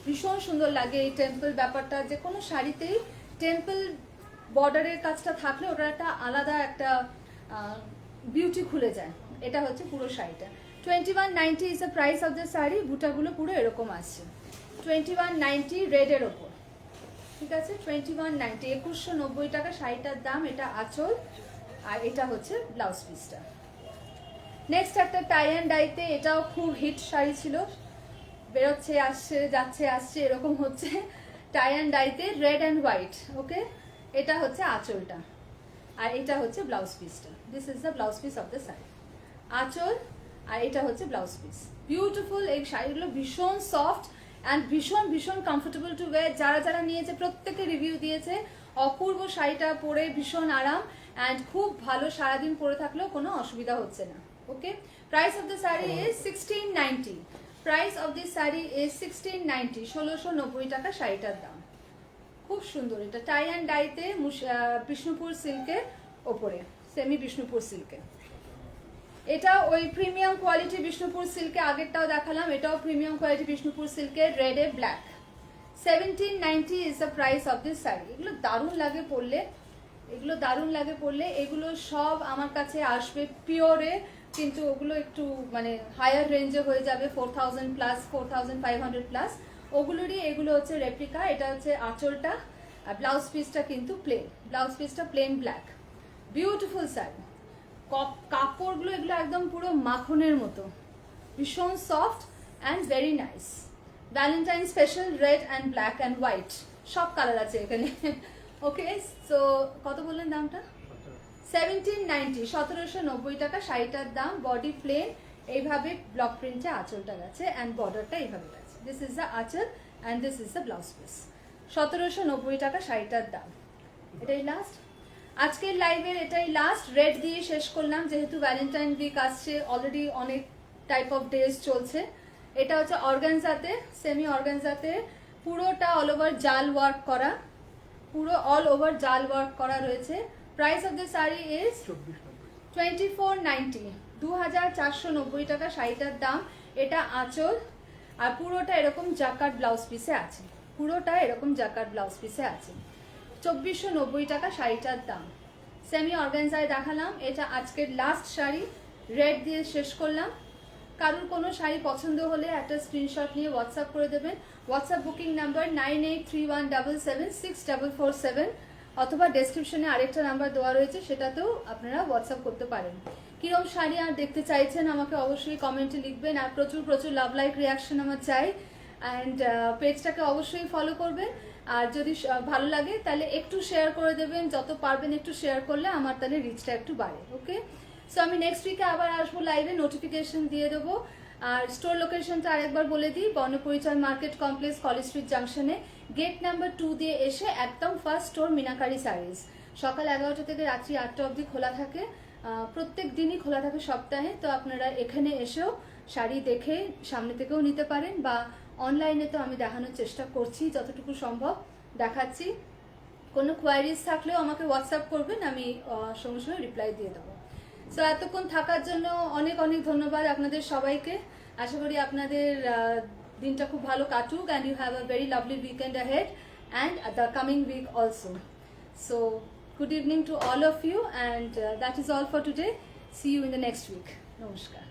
ভীষণ সুন্দর লাগে। এই টেম্পল ব্যাপারটা যে কোনো শাড়িতেই টেম্পল বর্ডারের কাজটা থাকলে ওটা একটা আলাদা একটা বিউটি খুলে যায়। এটা হচ্ছে পুরো শাড়িটা। 2190 is the price of the sari. বুটাগুলো পুরো এরকম আসছে, 2190 রেডের ওপর, ঠিক আছে? 2190, 2190 টাকা শাড়িটার দাম। এটা আঁচল আর এটা হচ্ছে ব্লাউজ পিসটা। নেক্সট একটা টাই অ্যান্ড ডাইতে, এটাও খুব হিট শাড়ি ছিল, বেরোচ্ছে আসছে যাচ্ছে আসছে এরকম হচ্ছে। টাই অ্যান্ড ডাইতে রেড অ্যান্ড হোয়াইট। ওকে, এটা হচ্ছে আঁচলটা আর এটা হচ্ছে ব্লাউজ পিসটা। This is the blouse piece of the sari, আঁচল আর এটা হচ্ছে ব্লাউজ পিস। বিউটিফুল, এই শাড়িগুলো ভীষণ সফট অ্যান্ড ভীষণ ভীষণ কমফোর্টেবল টু ওয়্যার। যারা যারা নিয়েছে প্রত্যেকে রিভিউ দিয়েছে, অপূর্ব শাড়িটা পরে ভীষণ আরাম অ্যান্ড খুব ভালো, সারাদিন পরে থাকলেও কোনো অসুবিধা হচ্ছে না। Okay, price of the sari is 1690। Price of this sari is 1690, 1690 টাকা শাড়িটার দাম। খুব সুন্দর, এটা টাই অ্যান্ড ডাইতে বিষ্ণুপুর সিল্কের ওপরে, সেমি বিষ্ণুপুর সিল্কে। এটা ওই প্রিমিয়াম কোয়ালিটি বিষ্ণুপুর সিল্কে, আগেরটাও দেখালাম, এটাও প্রিমিয়াম কোয়ালিটি বিষ্ণুপুর সিল্কের রেডে black. 1790 is the price of this sari. এগুলো দারুণ লাগে পরলে, এগুলো দারুণ লাগে পরলে। এগুলো সব আমার কাছে আসবে পিওরে, কিন্তু ওগুলো একটু মানে হায়ার রেঞ্জে হয়ে যাবে, 4000 প্লাস, 4500 প্লাস, ওগুলোরই এগুলো হচ্ছে রেপ্লিকা। এটা হচ্ছে আঁচলটা আর ব্লাউজ পিসটা কিন্তু প্লেন, ব্লাউজ পিসটা প্লেন ব্ল্যাক। বিউটিফুল শাড়ি, কাপড়গুলো এগুলো একদম পুরো মাখনের মতো, ভীষণ soft and very nice. Valentine special red and black and white, সব কালার আছে এখানে। ওকে, সো কত বললেন দামটা? 1790, 1790 টাকা শাড়িটার দাম। বডি প্লেন, এইভাবে ব্লক প্রিন্টে আঁচলটা গেছে অ্যান্ড বর্ডারটা এইভাবে গেছে। This is the anchal and this is the blouse piece. 1790 টাকা শাড়িটার দাম। এটাই লাস্ট আজকের লাইভের, এটাই লাস্ট। রেড দিয়ে শেষ করলাম, যেহেতু ভ্যালেন্টাইন উইক আসছে, অলরেডি অনেক টাইপ অফ ড্রেস চলছে। এটা হচ্ছে অর্গানজাতে, সেমি অর্গানজাতে, পুরোটা অল ওভার জাল ওয়ার্ক করা, পুরো অল ওভার জাল ওয়ার্ক করা রয়েছে। Price of the sari is 2490, 2490 টাকা শাড়িটার দাম। এটা আঁচল আর পুরোটা এরকম জাকার্ড ব্লাউজ পিসে আছে, পুরোটা এরকম জাকার্ড ব্লাউজ পিসে আছে। 2490 টাকা শাড়িটার দাম। সেমি অর্গানজায় দেখালাম, এটা আজকের লাস্ট শাড়ি, রেড দিয়ে শেষ করলাম। কারোর কোনো শাড়ি পছন্দ হলে একটা স্ক্রিনশট নিয়ে হোয়াটসঅ্যাপ করে দেবেন। হোয়াটসঅ্যাপ বুকিং নাম্বার 9831776447, অথবা ডেসক্রিপশনে আরেকটা নাম্বার দেওয়া রয়েছে, সেটাতেও আপনারা হোয়াটসঅ্যাপ করতে পারেন। কিরম শাড়ি আর দেখতে চাইছেন আমাকে অবশ্যই কমেন্টে লিখবেন। আর প্রচুর প্রচুর লাভ লাইক রিয়াকশন আমার চাই। অ্যান্ড পেজটাকে অবশ্যই ফলো করবেন। আর যদি ভালো লাগে তাহলে একটু শেয়ার করে দেবেন, যত পারবেন একটু শেয়ার করলে আমার তাহলে রিচটা একটু বাড়ে। ওকে, সো আমি নেক্সট উইকে আবার আসবো লাইভে, নোটিফিকেশন দিয়ে দেবো। আর স্টোর লোকেশনটা আরেকবার বলে দিই, Barnaparichay market complex, college street জাংশনে গেট নাম্বার 2 দিয়ে এসে একদম ফার্স্ট স্টোর মিনাকারি শাড়িজ। সকাল 11টা থেকে রাত্রি 8টা অবধি খোলা থাকে, প্রত্যেক দিনই খোলা থাকে সপ্তাহে। তো আপনারা এখানে এসেও শাড়ি দেখে সামনে থেকেও নিতে পারেন, বা অনলাইনে তো আমি দেখানোর চেষ্টা করছি, যতটুকু সম্ভব দেখাচ্ছি। কোনো কোয়ারিজ থাকলেও আমাকে হোয়াটসঅ্যাপ করবেন, আমি সঙ্গে সঙ্গে রিপ্লাই দিয়ে দেবো। সো এতক্ষণ থাকার জন্য অনেক অনেক ধন্যবাদ আপনাদের সবাইকে। আশা করি আপনাদের দিনটা খুব ভালো কাটুক, and you have a very lovely weekend ahead and the coming week also. So good evening to all of you, and that is all for today. See you in the next week. Namaskar.